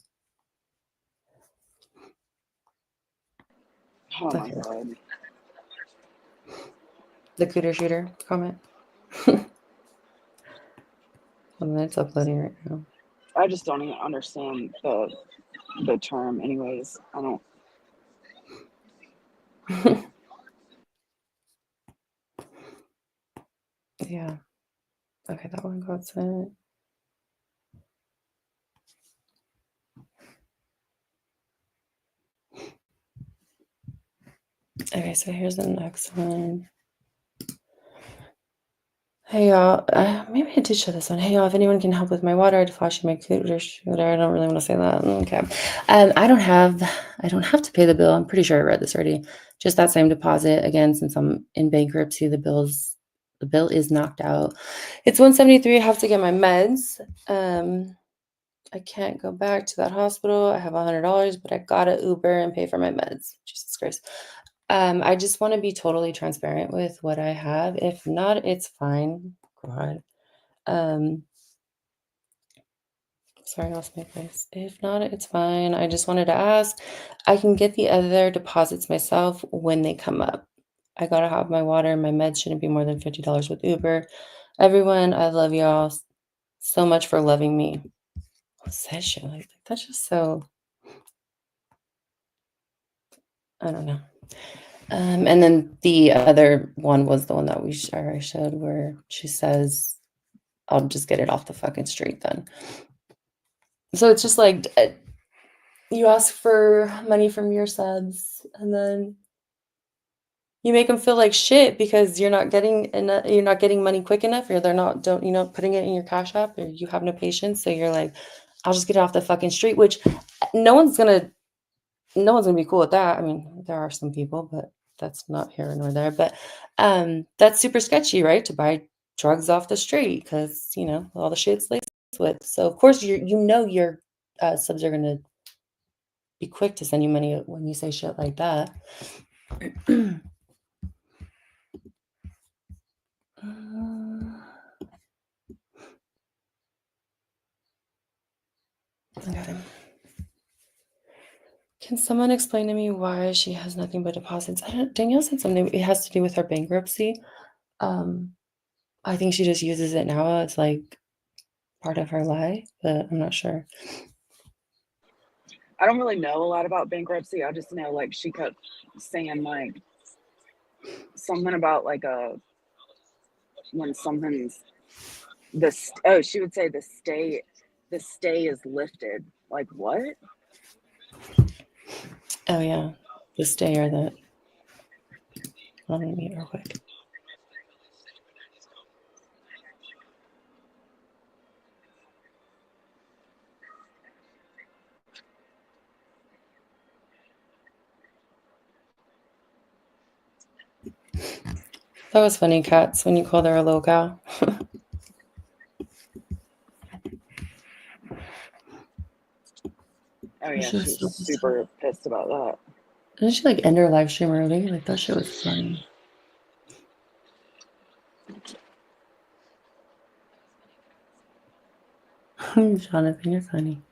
Speaker 4: my
Speaker 3: Okay.
Speaker 4: God.
Speaker 3: The cooter shooter comment. It's uploading right now.
Speaker 4: I just don't even understand the term anyways. I don't.
Speaker 3: Yeah. Okay, that one got sent. Okay, so here's the next one. Hey y'all, maybe I did show this one. Hey y'all, if anyone can help with my water, I'd flash you my cooter shooter. I don't really want to say that. Okay. I don't have to pay the bill. I'm pretty sure I read this already. Just that same deposit. Again, since I'm in bankruptcy, the bill is knocked out. It's 173. I have to get my meds. I can't go back to that hospital. I have $100, but I gotta Uber and pay for my meds. Jesus Christ. I just want to be totally transparent with what I have. If not, it's fine. God. Sorry, I lost my place. If not, it's fine. I just wanted to ask. I can get the other deposits myself when they come up. I gotta have my water and my meds shouldn't be more than $50 with Uber. Everyone, I love y'all so much for loving me. What's that shit like? That's just so, I don't know. And then the other one was the one that I showed where she says, "I'll just get it off the fucking street then." So it's just like you ask for money from your subs, and then you make them feel like shit because you're not getting enough, you're not getting money quick enough, or they're not don't putting it in your Cash App, or you have no patience. So you're like, "I'll just get it off the fucking street," which no one's gonna no one's gonna be cool with that. I mean, there are some people, but that's not here nor there. But that's super sketchy, right? To buy drugs off the street because all the shit's laced with. So of course your subs are gonna be quick to send you money when you say shit like that. Okay. Can someone explain to me why she has nothing but deposits? Danielle said something. It has to do with her bankruptcy. I think she just uses it now as like part of her life, but I'm not sure.
Speaker 4: I don't really know a lot about bankruptcy. I just know like she kept saying like something about like when something's she would say the stay is lifted. Like what?
Speaker 3: Oh yeah, the stay or the. Let me meet real quick. That was funny, Cats, when you called her a little cow.
Speaker 4: Oh yeah, she's super pissed about that.
Speaker 3: Didn't she like end her live stream early? Like that shit was funny. Jonathan, you're funny.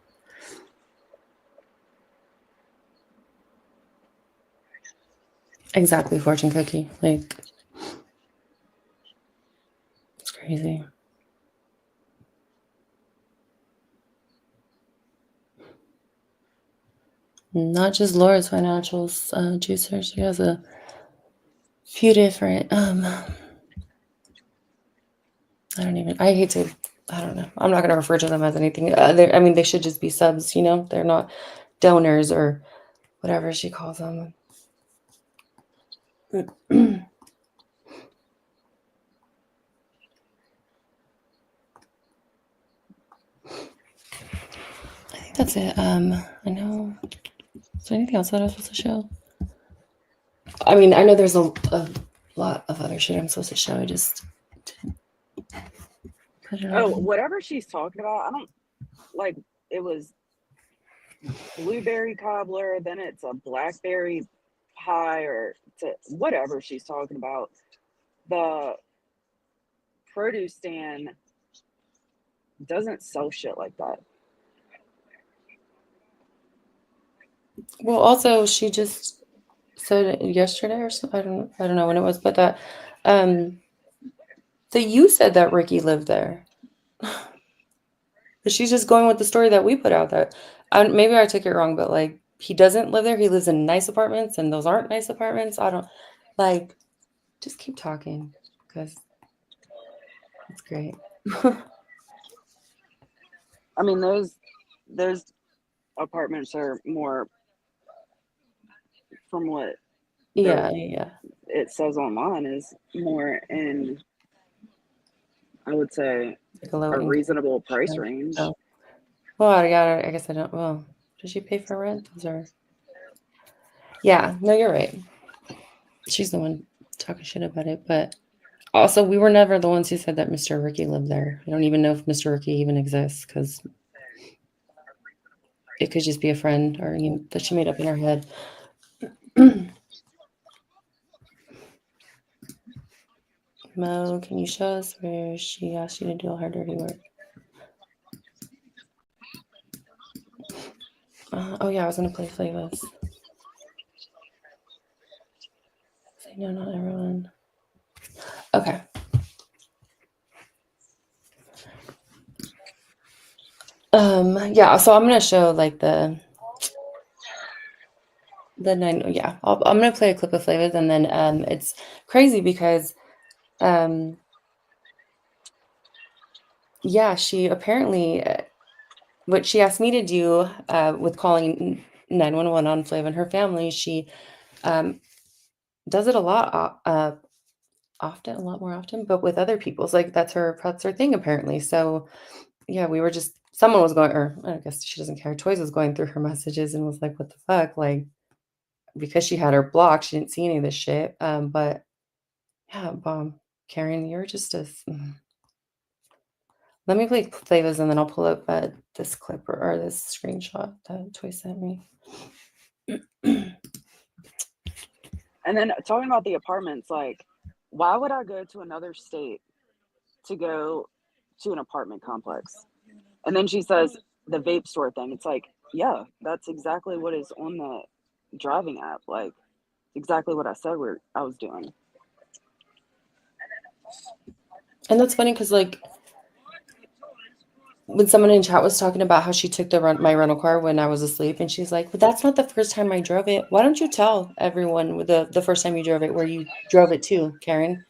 Speaker 3: Exactly, fortune cookie. Like it's crazy. Not just Laura's financials juicer. She has a few different I don't know. I'm not going to refer to them as anything. They should just be subs, you know? They're not donors or whatever she calls them. I think that's it. I know. Is there anything else that I was supposed to show? I mean, I know there's a lot of other shit I'm supposed to show. I just didn't put it on.
Speaker 4: Whatever she's talking about, I don't like. It was blueberry cobbler, then it's a blackberry pie, or whatever she's talking about. The produce stand doesn't sell shit like that.
Speaker 3: Well, also she just said yesterday or something. I don't know when it was, but that you said that Ricky lived there. But she's just going with the story that we put out that maybe I took it wrong, but like he doesn't live there. He lives in nice apartments, and those aren't nice apartments. I don't like. Just keep talking because it's great.
Speaker 4: I mean, those apartments are more, from what
Speaker 3: Yeah.
Speaker 4: it says online, is more in, I would say,
Speaker 3: Like
Speaker 4: a reasonable price range.
Speaker 3: Oh. Well, I guess I don't. Well, does she pay for rent? Those are. Yeah. No, you're right. She's the one talking shit about it, but also we were never the ones who said that Mr. Ricky lived there. I don't even know if Mr. Ricky even exists because it could just be a friend or that she made up in her head. Mo, can you show us where she asked you to do all her dirty work? Oh yeah, I was gonna play Flavas. Say no, not everyone. Okay. Yeah, so I'm gonna show like the 9. Yeah, I'm gonna play a clip of Flavas, and then it's crazy because yeah, she apparently what she asked me to do with calling 911 on Flav and her family, she does it a lot often, a lot more often, but with other people's, like that's her thing apparently. So yeah, we were just, someone was going, or I guess she doesn't care, Toys was going through her messages and was like, what the fuck, like, because she had her blocked, she didn't see any of this shit. But yeah, Karen, you're just a let me play Flavas and then I'll pull up this clip or this screenshot that Toy sent me.
Speaker 4: And then talking about the apartments, like, why would I go to another state to go to an apartment complex? And then she says, the vape store thing. It's like, yeah, that's exactly what is on the driving app. Like, exactly what I said I was doing.
Speaker 3: And that's funny because, like, when someone in chat was talking about how she took my rental car when I was asleep, and she's like, "But that's not the first time I drove it." Why don't you tell everyone the first time you drove it, where you drove it to, Karen?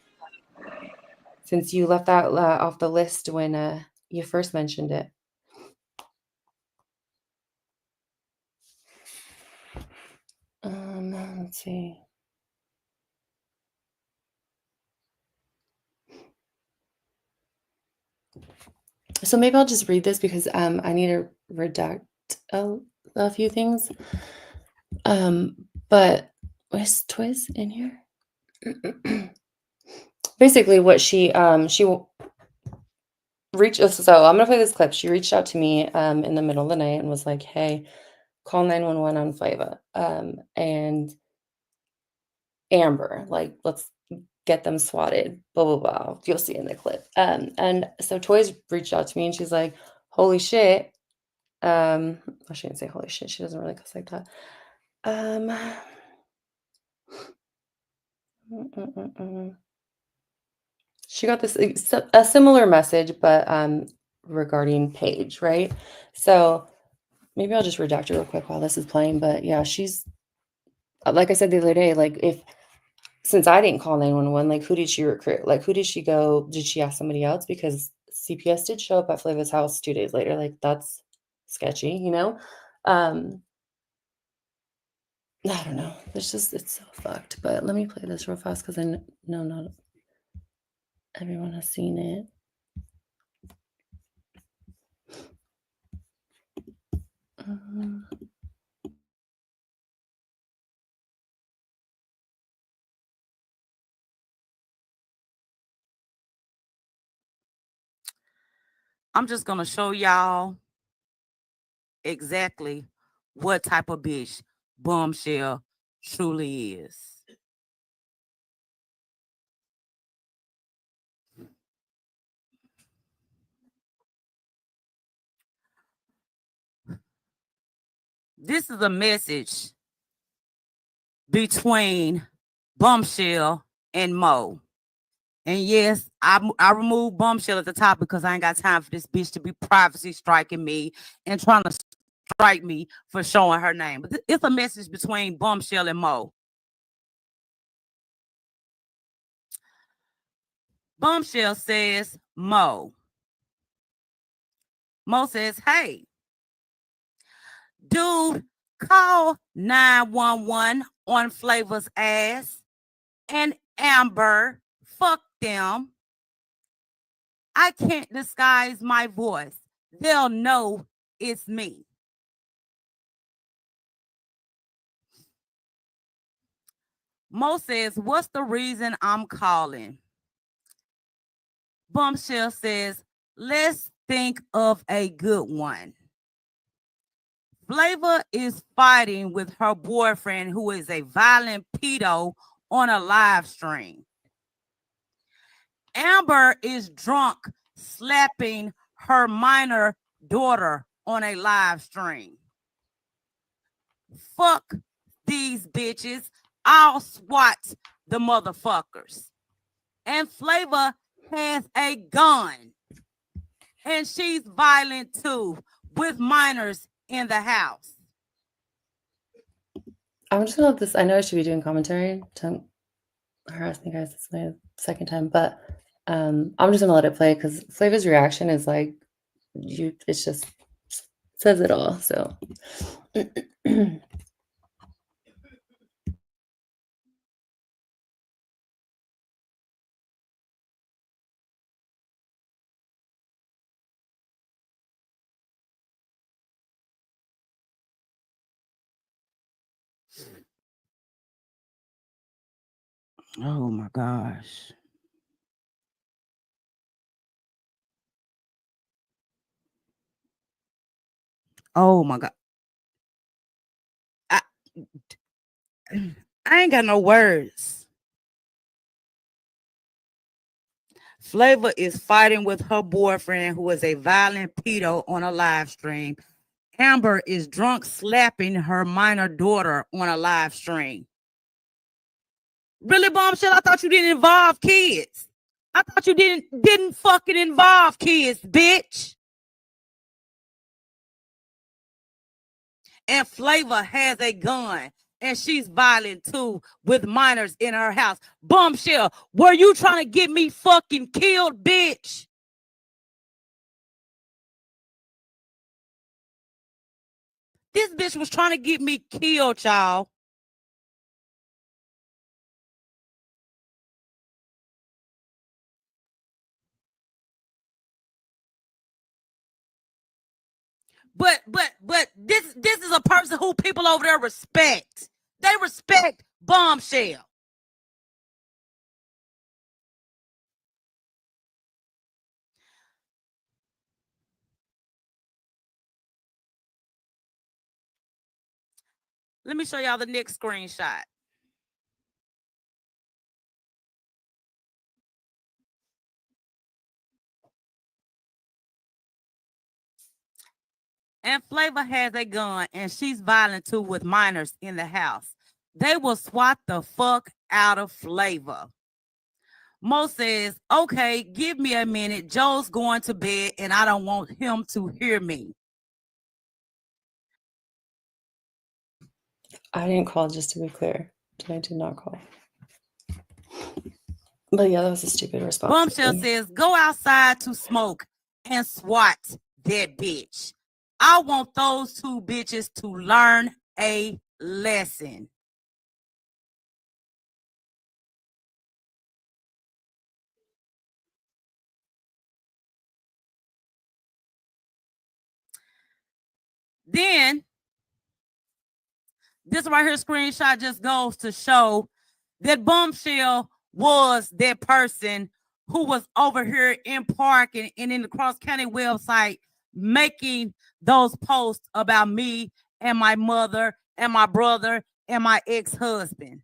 Speaker 3: Since you left that off the list when you first mentioned it. Let's see. So maybe I'll just read this because I need to redact a few things. But was Twiz in here? Basically, what she reached. So I'm gonna play this clip. She reached out to me in the middle of the night and was like, "Hey, call 911 on Flava and Amber. Like, let's get them swatted. Blah blah blah." You'll see in the clip. And so Toys reached out to me and she's like, "Holy shit." I shouldn't say holy shit. She doesn't really cuss like that. She got this a similar message, but regarding Paige, right? So maybe I'll just redact it real quick while this is playing. But yeah, she's like I said the other day, like since I didn't call 911, like who did she recruit? Like who did she go? Did she ask somebody else? Because CPS did show up at Flava's house 2 days later. Like that's sketchy, you know? I don't know. It's so fucked. But let me play this real fast because I know not everyone has seen it.
Speaker 5: I'm just going to show y'all exactly what type of bitch Bombshell truly is. This is a message between Bombshell and Mo. And yes, I removed Bombshell at the top because I ain't got time for this bitch to be privacy striking me and trying to strike me for showing her name. But it's a message between Bombshell and Mo. Bombshell says, Mo. Mo says, hey, dude, call 911 on Flava's ass and Amber. Fuck them. I can't disguise my voice. They'll know it's me. Mo says, what's the reason I'm calling? Bombshell says, let's think of a good one. Flava is fighting with her boyfriend, who is a violent pedo, on a live stream. Amber is drunk, slapping her minor daughter on a live stream. Fuck these bitches. I'll swat the motherfuckers. And Flava has a gun. And she's violent too, with minors in the house.
Speaker 3: I'm just gonna let this. I know I should be doing commentary. Don't harass me, guys. It's my second time, but I'm just gonna let it play because Flava's reaction is like, it's just says it all. So.
Speaker 5: Oh my gosh. Oh my God. I ain't got no words. Flavor is fighting with her boyfriend, who is a violent pedo, on a live stream. Amber is drunk slapping her minor daughter on a live stream. Really, Bombshell? I thought you didn't involve kids. I thought you didn't fucking involve kids, bitch. And Flavor has a gun, and she's violent too, with minors in her house. Bombshell, were you trying to get me fucking killed, bitch? This bitch was trying to get me killed, y'all. But this is a person who people over there respect. They respect Bombshell. Let me show y'all the next screenshot. And Flavor has a gun, and she's violent too, with minors in the house. They will swat the fuck out of Flavor. Mo says, okay, give me a minute. Joe's going to bed, and I don't want him to hear me.
Speaker 3: I didn't call, just to be clear. I did not call. But yeah, that was a stupid response.
Speaker 5: Bombshell says, go outside to smoke and swat that bitch. I want those two bitches to learn a lesson. Then, this right here screenshot just goes to show that Bombshell was that person who was over here in Park and in the Cross County website making those posts about me and my mother and my brother and my ex-husband.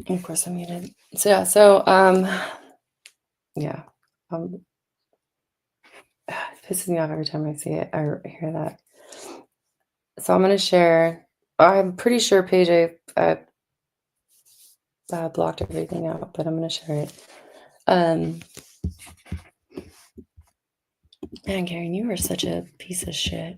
Speaker 3: Of course, I muted. So yeah, it pisses me off every time I see it. I hear that. So I'm gonna share. I'm pretty sure Paige, I blocked everything out, but I'm gonna share it. Man, Karen, you are such a piece of shit.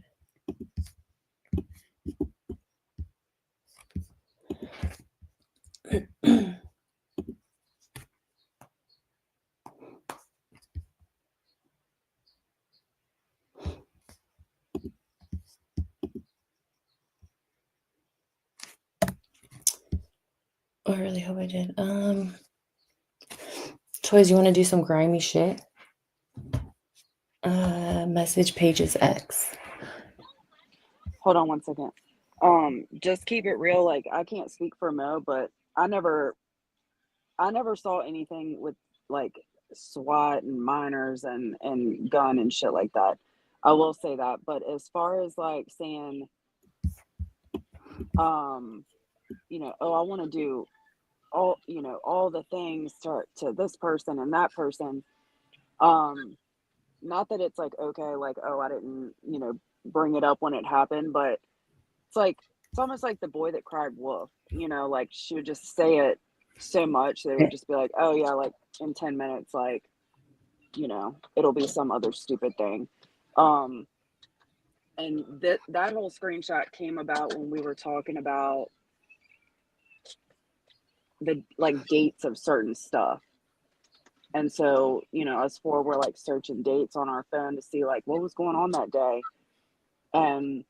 Speaker 3: I really hope I did. Toys, you want to do some grimy shit? Message Paige's ex.
Speaker 4: Hold on 1 second. Just keep it real. Like, I can't speak for Mo, but I never saw anything with like SWAT and minors and gun and shit like that. I will say that. But as far as like saying, you know, oh, I want to do all, you know, all the things to this person and that person. Not that it's like, okay, like, oh, I didn't, you know, bring it up when it happened, but it's almost like the boy that cried wolf, you know, like she would just say it so much they would just be like, oh yeah, like in 10 minutes, like, you know, it'll be some other stupid thing. And that whole screenshot came about when we were talking about the like dates of certain stuff. And so, you know, us four were like searching dates on our phone to see like what was going on that day. And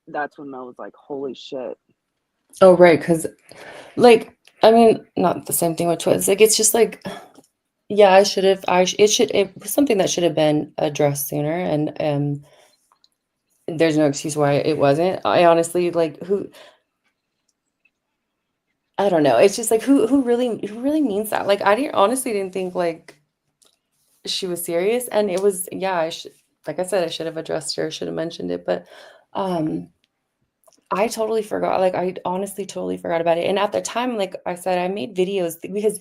Speaker 4: that's when Mel was like, holy shit.
Speaker 3: Oh, right. Because, like, I mean, not the same thing with Toys. Like, it's just like, yeah, it was something that should have been addressed sooner. And there's no excuse why it wasn't. I honestly, like, I don't know. It's just like, who really means that? Like, honestly didn't think like she was serious. And it was, yeah, like I said, I should have addressed her, should have mentioned it. But I totally forgot. Like, I honestly totally forgot about it. And at the time, like I said, I made videos because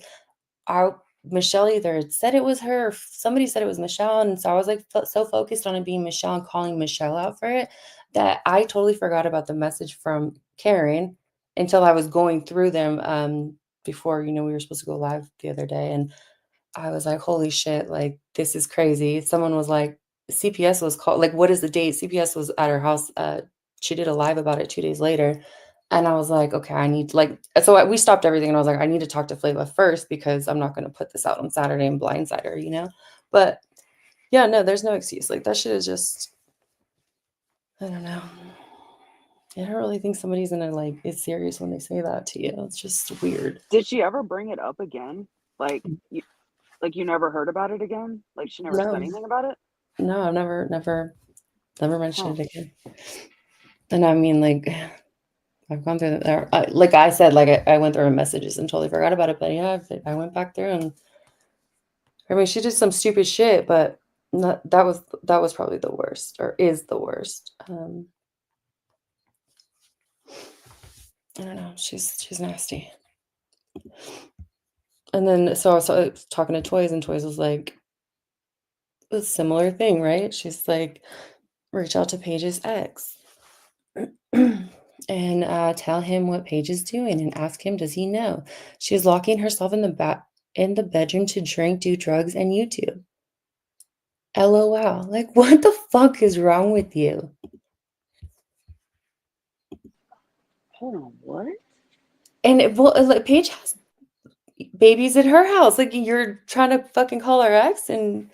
Speaker 3: Michelle either said it was her or somebody said it was Michelle. And so I was like so focused on it being Michelle and calling Michelle out for it that I totally forgot about the message from Karen until I was going through them before, we were supposed to go live the other day. And I was like, holy shit, like, this is crazy. Someone was like, CPS was called, like, what is the date? CPS was at her house. She did a live about it 2 days later. And I was like, okay, I need, like, so we stopped everything. And I was like, I need to talk to Flava first because I'm not going to put this out on Saturday and blindside her, But yeah, no, there's no excuse. Like, that shit is just, I don't know. I don't really think somebody's gonna, like, is serious when they say that to you. It's just weird.
Speaker 4: Did she ever bring it up again? Like you never heard about it again? Like she never said
Speaker 3: No,
Speaker 4: anything about it?
Speaker 3: no, I've never
Speaker 4: Huh.
Speaker 3: mentioned it again. And I mean, like, I've gone through like I said, like I went through her messages and totally forgot about it. But yeah, I went back through and I mean, she did some stupid shit, but that was probably the worst, or is the worst. I don't know. She's nasty. And then so I was talking to Toys, and Toys was like a similar thing, right? She's like, reach out to Paige's ex. And tell him what Paige is doing and ask him, does he know? She's locking herself in the bedroom to drink, do drugs, and YouTube. LOL. Like, what the fuck is wrong with you?
Speaker 4: Hold on, what?
Speaker 3: And like, Paige has babies at her house. Like, you're trying to fucking call her ex, and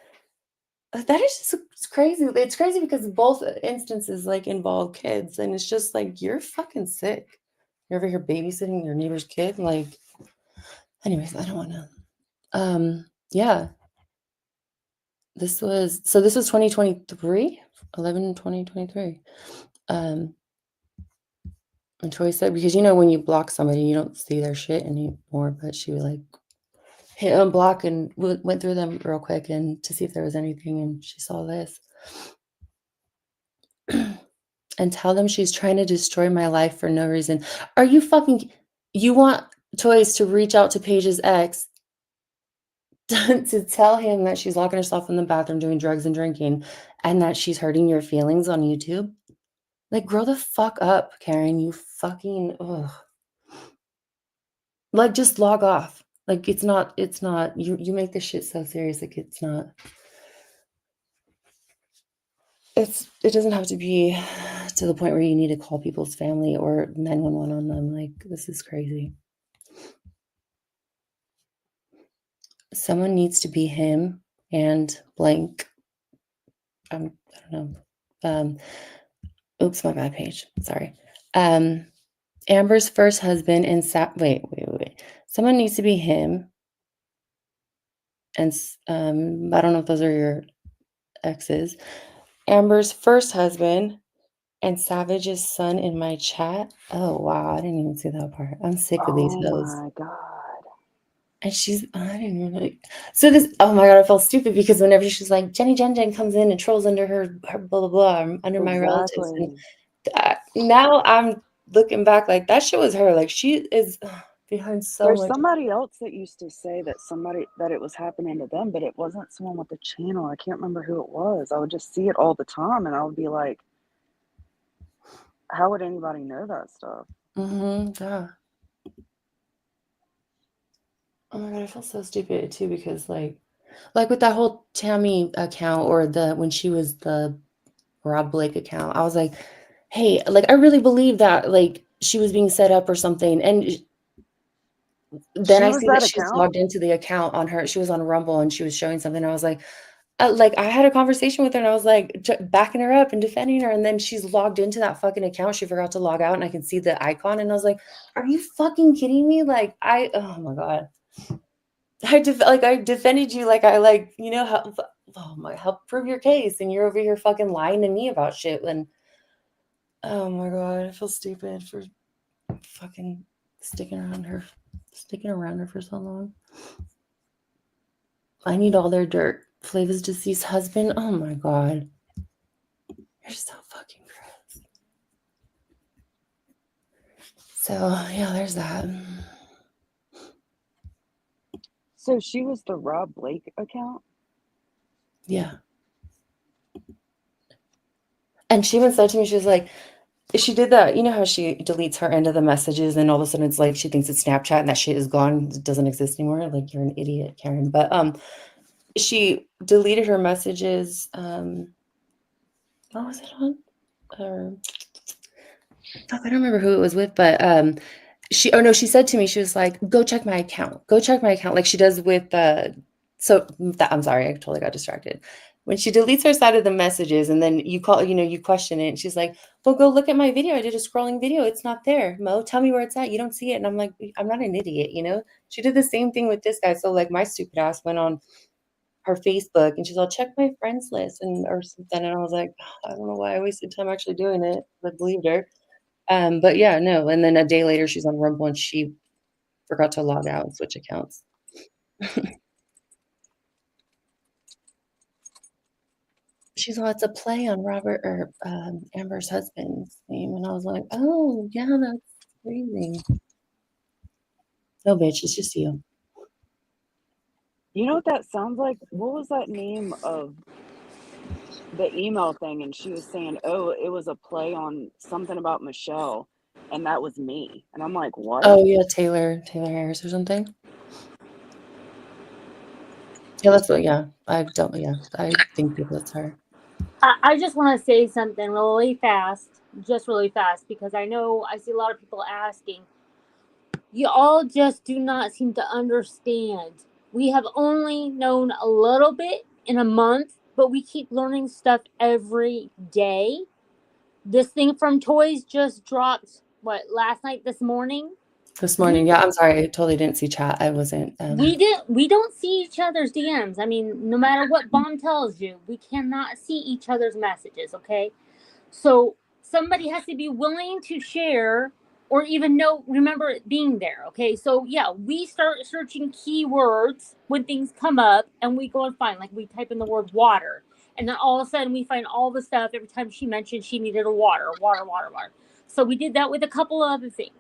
Speaker 3: that is just it's crazy. It's crazy because both instances like involve kids, and it's just like you're fucking sick. You're over here babysitting your neighbor's kid. Like, anyways, I don't want to. Yeah. This was 2023, 11/20/23. And Troy said, because when you block somebody, you don't see their shit anymore. But she would like hit unblock and went through them real quick and to see if there was anything, and she saw this. And tell them she's trying to destroy my life for no reason. Are you fucking? You want Toys to reach out to Paige's ex to tell him that she's locking herself in the bathroom doing drugs and drinking, and that she's hurting your feelings on YouTube? Like, grow the fuck up, Karen. You fucking ugh. Like, just log off. Like, it's not you make this shit so serious. Like, it's not. It doesn't have to be to the point where you need to call people's family or 911 on them. Like, this is crazy. Someone needs to be him and blank. I don't know. Oops, my bad, Paige. Sorry. Amber's first husband and wait. Someone needs to be him. And I don't know if those are your exes. Amber's first husband and Savage's son in my chat. Oh wow, I didn't even see that part. I'm sick of these
Speaker 4: Oh
Speaker 3: hoes.
Speaker 4: my God.
Speaker 3: And I didn't really. So this, oh my God, I felt stupid because whenever she's like, Jenny Jen comes in and trolls under her blah, blah, blah, under my relatives. And now I'm looking back like that shit was her. Like, she is behind so
Speaker 4: There's
Speaker 3: much.
Speaker 4: somebody else that used to say that it was happening to them, but it wasn't someone with the channel. I can't remember who it was. I would just see it all the time, and I would be like, how would anybody know that stuff?
Speaker 3: Yeah. Oh my God, I feel so stupid too because like with that whole Tammy account or when she was the Rob Blake account, I was like, hey, like I really believe that like she was being set up or something. And then
Speaker 4: She
Speaker 3: I
Speaker 4: was
Speaker 3: see
Speaker 4: that
Speaker 3: that she's
Speaker 4: account?
Speaker 3: logged into the account on her. She was on Rumble and she was showing something. I was like I had a conversation with her and I was like backing her up and defending her. And then she's logged into that fucking account. She forgot to log out and I can see the icon. And I was like, are you fucking kidding me? Like oh my God. I defended you, like I help prove your case, and you're over here fucking lying to me about shit. And oh my God, I feel stupid for fucking sticking around her for so long. I need all their dirt. Flava's deceased husband. Oh my God, you're so fucking gross. So yeah, there's that.
Speaker 4: So she was the Rob Blake account?
Speaker 3: Yeah. And she even said to me, she was like, she did that. You know how she deletes her end of the messages and all of a sudden it's like she thinks it's Snapchat and that shit is gone, it doesn't exist anymore. Like, you're an idiot, Karen. But she deleted her messages. What was it on? Or fuck, I don't remember who it was with, but she said to me, she was like, go check my account. Go check my account. Like she does with I'm sorry, I totally got distracted. When she deletes her side of the messages and then you call, you question it. And she's like, well, go look at my video. I did a scrolling video. It's not there. Mo, tell me where it's at. You don't see it. And I'm like, I'm not an idiot. She did the same thing with this guy. So like my stupid ass went on her Facebook and she's all, check my friends list or something. And I was like, I don't know why I wasted time actually doing it. I believed her. But yeah, no. And then a day later, she's on Rumble and she forgot to log out and switch accounts. She's all, it's a play on Robert or Amber's husband's name. And I was like, oh, yeah, that's crazy. No, bitch, it's just you.
Speaker 4: You know what that sounds like? What was that name of the email thing? And she was saying, oh, it was a play on something about Michelle, and that was me. And I'm like, what?
Speaker 3: Oh, yeah, Taylor Harris or something. Yeah, that's what, yeah. I think that's her.
Speaker 6: I just want to say something really fast, because I know I see a lot of people asking. You all just do not seem to understand. We have only known a little bit in a month, but we keep learning stuff every day. This thing from Toys just dropped, last night, this morning?
Speaker 3: This morning, yeah, I'm sorry. I totally didn't see chat. I wasn't.
Speaker 6: We don't see each other's DMs. I mean, no matter what Bomb tells you, we cannot see each other's messages, okay? So somebody has to be willing to share or even remember it being there, okay? So yeah, we start searching keywords when things come up and we go and find, like we type in the word water. And then all of a sudden we find all the stuff every time she mentioned she needed a water. So we did that with a couple of other things.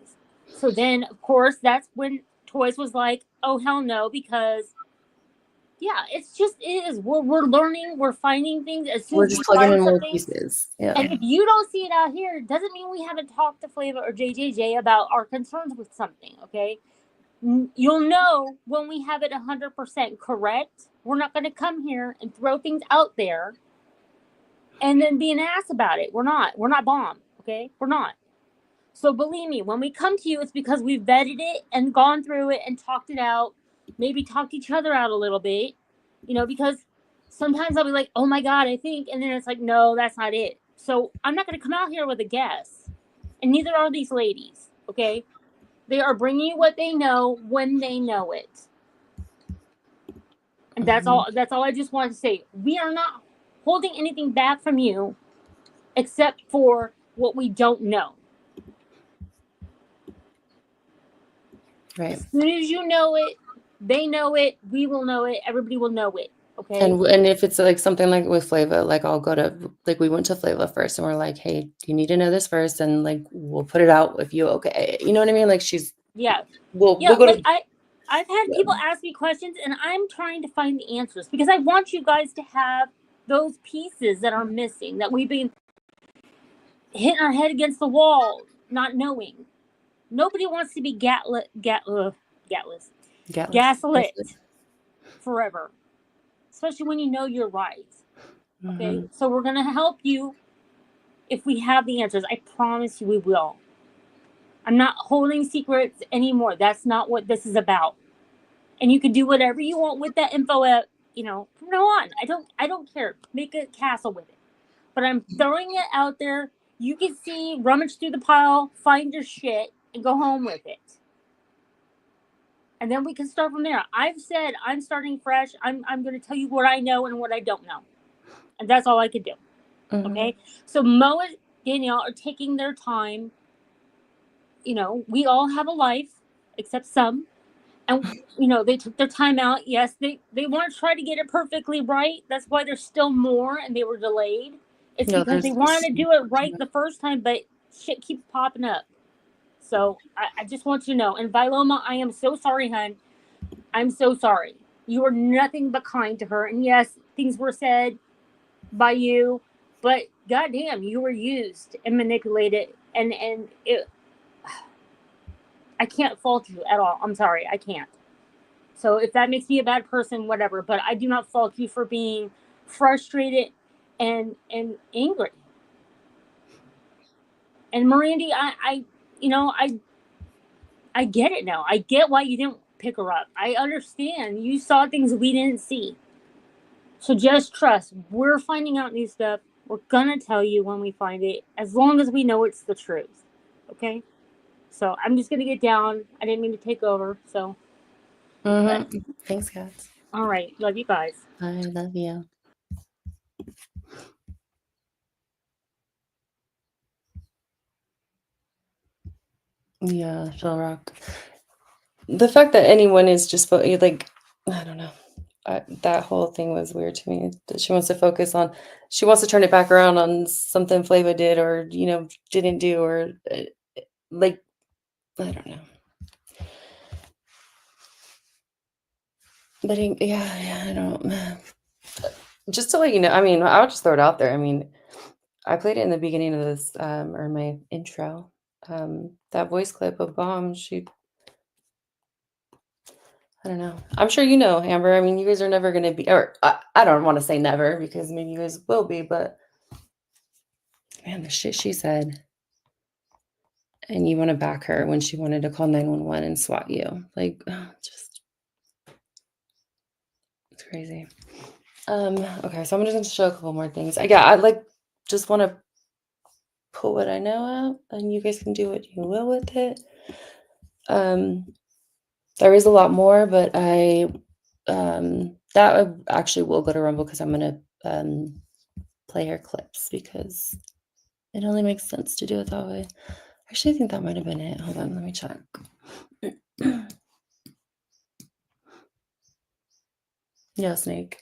Speaker 6: So then, of course, that's when Toys was like, oh, hell no, because, yeah, it is. We're learning, we're finding things as soon
Speaker 3: We're
Speaker 6: as we
Speaker 3: just plugging
Speaker 6: find
Speaker 3: in more
Speaker 6: something.
Speaker 3: pieces. Yeah.
Speaker 6: And if you don't see it out here, it doesn't mean we haven't talked to Flava or JJJ about our concerns with something, okay? You'll know when we have it 100% correct. We're not going to come here and throw things out there and then be an ass about it. We're not bomb, okay? We're not. So believe me, when we come to you, it's because we've vetted it and gone through it and talked it out, maybe talked each other out a little bit, because sometimes I'll be like, oh my God, I think, and then it's like, no, that's not it. So I'm not going to come out here with a guess, and neither are these ladies, okay? They are bringing you what they know when they know it. And that's all I just wanted to say. We are not holding anything back from you except for what we don't know.
Speaker 3: Right.
Speaker 6: As soon as you know it, they know it, we will know it, everybody will know it. Okay.
Speaker 3: And if it's like something like with Flava, like I'll go to, like we went to Flava first and we're like, hey, you need to know this first, and like we'll put it out if you okay. You know what I mean? Like we'll go
Speaker 6: like
Speaker 3: to.
Speaker 6: I've had people ask me questions and I'm trying to find the answers because I want you guys to have those pieces that are missing, that we've been hitting our head against the wall, not knowing. Nobody wants to be gaslit forever, especially when you know you're right. Okay, so we're gonna help you if we have the answers. I promise you we will. I'm not holding secrets anymore. That's not what this is about. And you can do whatever you want with that info from now on. I don't care. Make a castle with it. But I'm throwing it out there. You can see, rummage through the pile, find your shit, and go home with it. And then we can start from there. I've said I'm starting fresh. I'm going to tell you what I know and what I don't know. And that's all I could do. Okay? So Mo and Danielle are taking their time. We all have a life, except some. And, they took their time out. Yes, they want to try to get it perfectly right. That's why there's still more and they were delayed. It's because they wanted to do it right the first time, but shit keeps popping up. So I just want you to know. And Viloma, I am so sorry, hun. I'm so sorry. You were nothing but kind to her. And yes, things were said by you, but goddamn, you were used and manipulated. And it, I can't fault you at all. I'm sorry, I can't. So if that makes me a bad person, whatever. But I do not fault you for being frustrated and angry. And Mirandy, you know, I get it now. I get why you didn't pick her up. I understand. You saw things we didn't see. So just trust. We're finding out new stuff. We're gonna tell you when we find it, as long as we know it's the truth. Okay? So I'm just gonna get down. I didn't mean to take over. So
Speaker 3: Thanks, Cats.
Speaker 6: all right. Love you guys.
Speaker 3: I love you. Yeah, she'll rock. The fact that anyone is just like, I don't know. That whole thing was weird to me. That she wants to focus on, she wants to turn it back around on something Flava did or didn't do or like, I don't know. But yeah, I don't. Just to let you know, I mean, I'll just throw it out there. I mean, I played it in the beginning of this, or my intro. That voice clip of Bomb, I don't know. I'm sure you know, Amber. I mean, you guys are never going to be, or I don't want to say never because maybe you guys will be, but man, the shit she said. And you want to back her when she wanted to call 911 and swat you. Like, just, it's crazy. Okay, so I'm just going to show a couple more things. I like just want to put what I know out, and you guys can do what you will with it. There is a lot more, but that actually will go to Rumble because I'm going to play her clips because it only makes sense to do it that way. Actually, I think that might have been it. Hold on, let me check. Yeah, Snake.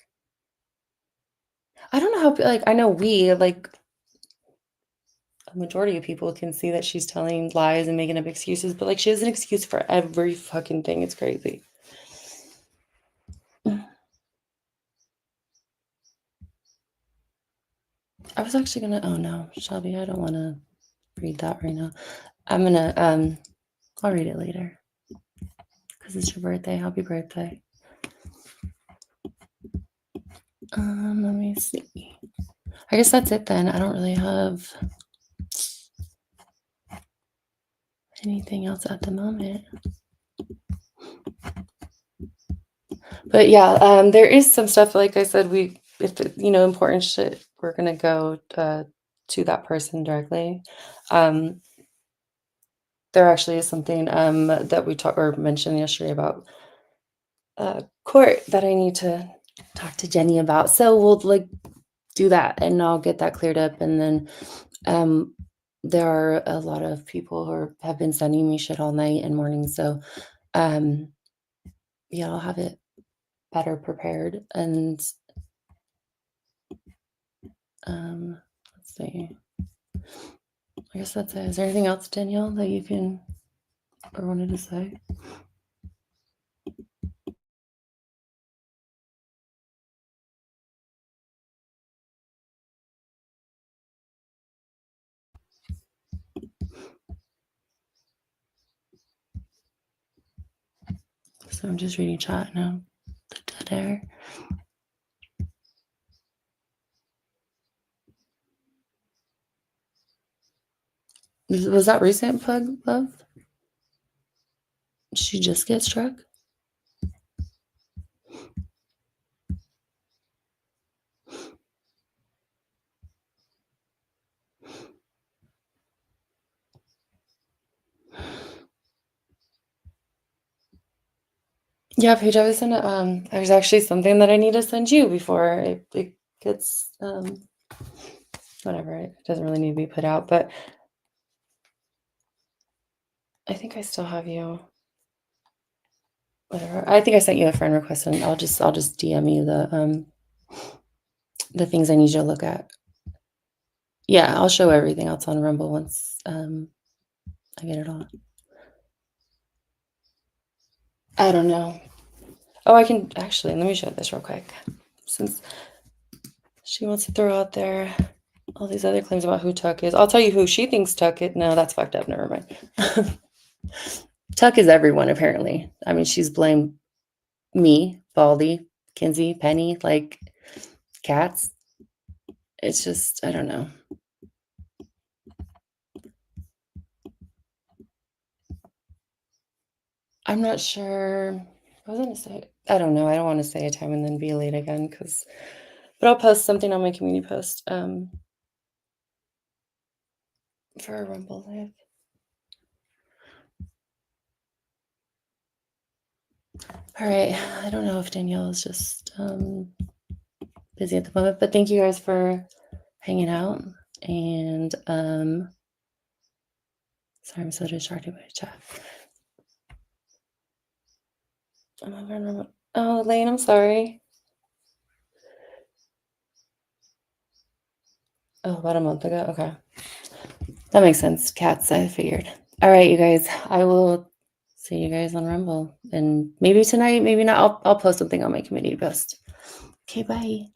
Speaker 3: I don't know how, like, I know like, a majority of people can see that she's telling lies and making up excuses, but, like, she has an excuse for every fucking thing. It's crazy. I was actually gonna, oh no, Shelby, I don't want to read that right now. I'm gonna, I'll read it later because it's your birthday. Happy birthday. Let me see. I guess that's it then. I don't really have anything else at the moment. But yeah, there is some stuff, like I said, if important shit, we're gonna go to that person directly. There actually is something that we talked or mentioned yesterday about court that I need to talk to Jenny about. So we'll like do that and I'll get that cleared up. And then there are a lot of people who have been sending me shit all night and morning. So yeah, I'll have it better prepared. And let's see. I guess that's it. Is there anything else, Danielle, that you can or wanted to say? So I'm just reading chat now. The dead air. Was that recent, Pug Love? Did she just get struck? Yeah, Paige, I was gonna there's actually something that I need to send you before it gets whatever, it doesn't really need to be put out, but I think I still have you. Whatever. I think I sent you a friend request and I'll just DM you the things I need you to look at. Yeah, I'll show everything else on Rumble once I get it on. I don't know. Oh, I can actually, let me show this real quick. Since she wants to throw out there all these other claims about who Tuck is. I'll tell you who she thinks Tuck is. No, that's fucked up. Never mind. Tuck is everyone, apparently. I mean, she's blamed me, Baldy, Kinsey, Penny, like cats. It's just, I don't know. I'm not sure. I was going to say, I don't know. I don't want to say a time and then be late again but I'll post something on my community post for a Rumble Live. All right. I don't know if Danielle is just busy at the moment, but thank you guys for hanging out. And sorry, I'm so distracted by chat. Oh, Lane, I'm sorry. Oh, about a month ago. Okay. That makes sense. Cats, I figured. All right, you guys. I will see you guys on Rumble. And maybe tonight, maybe not. I'll post something on my community post. Okay, bye.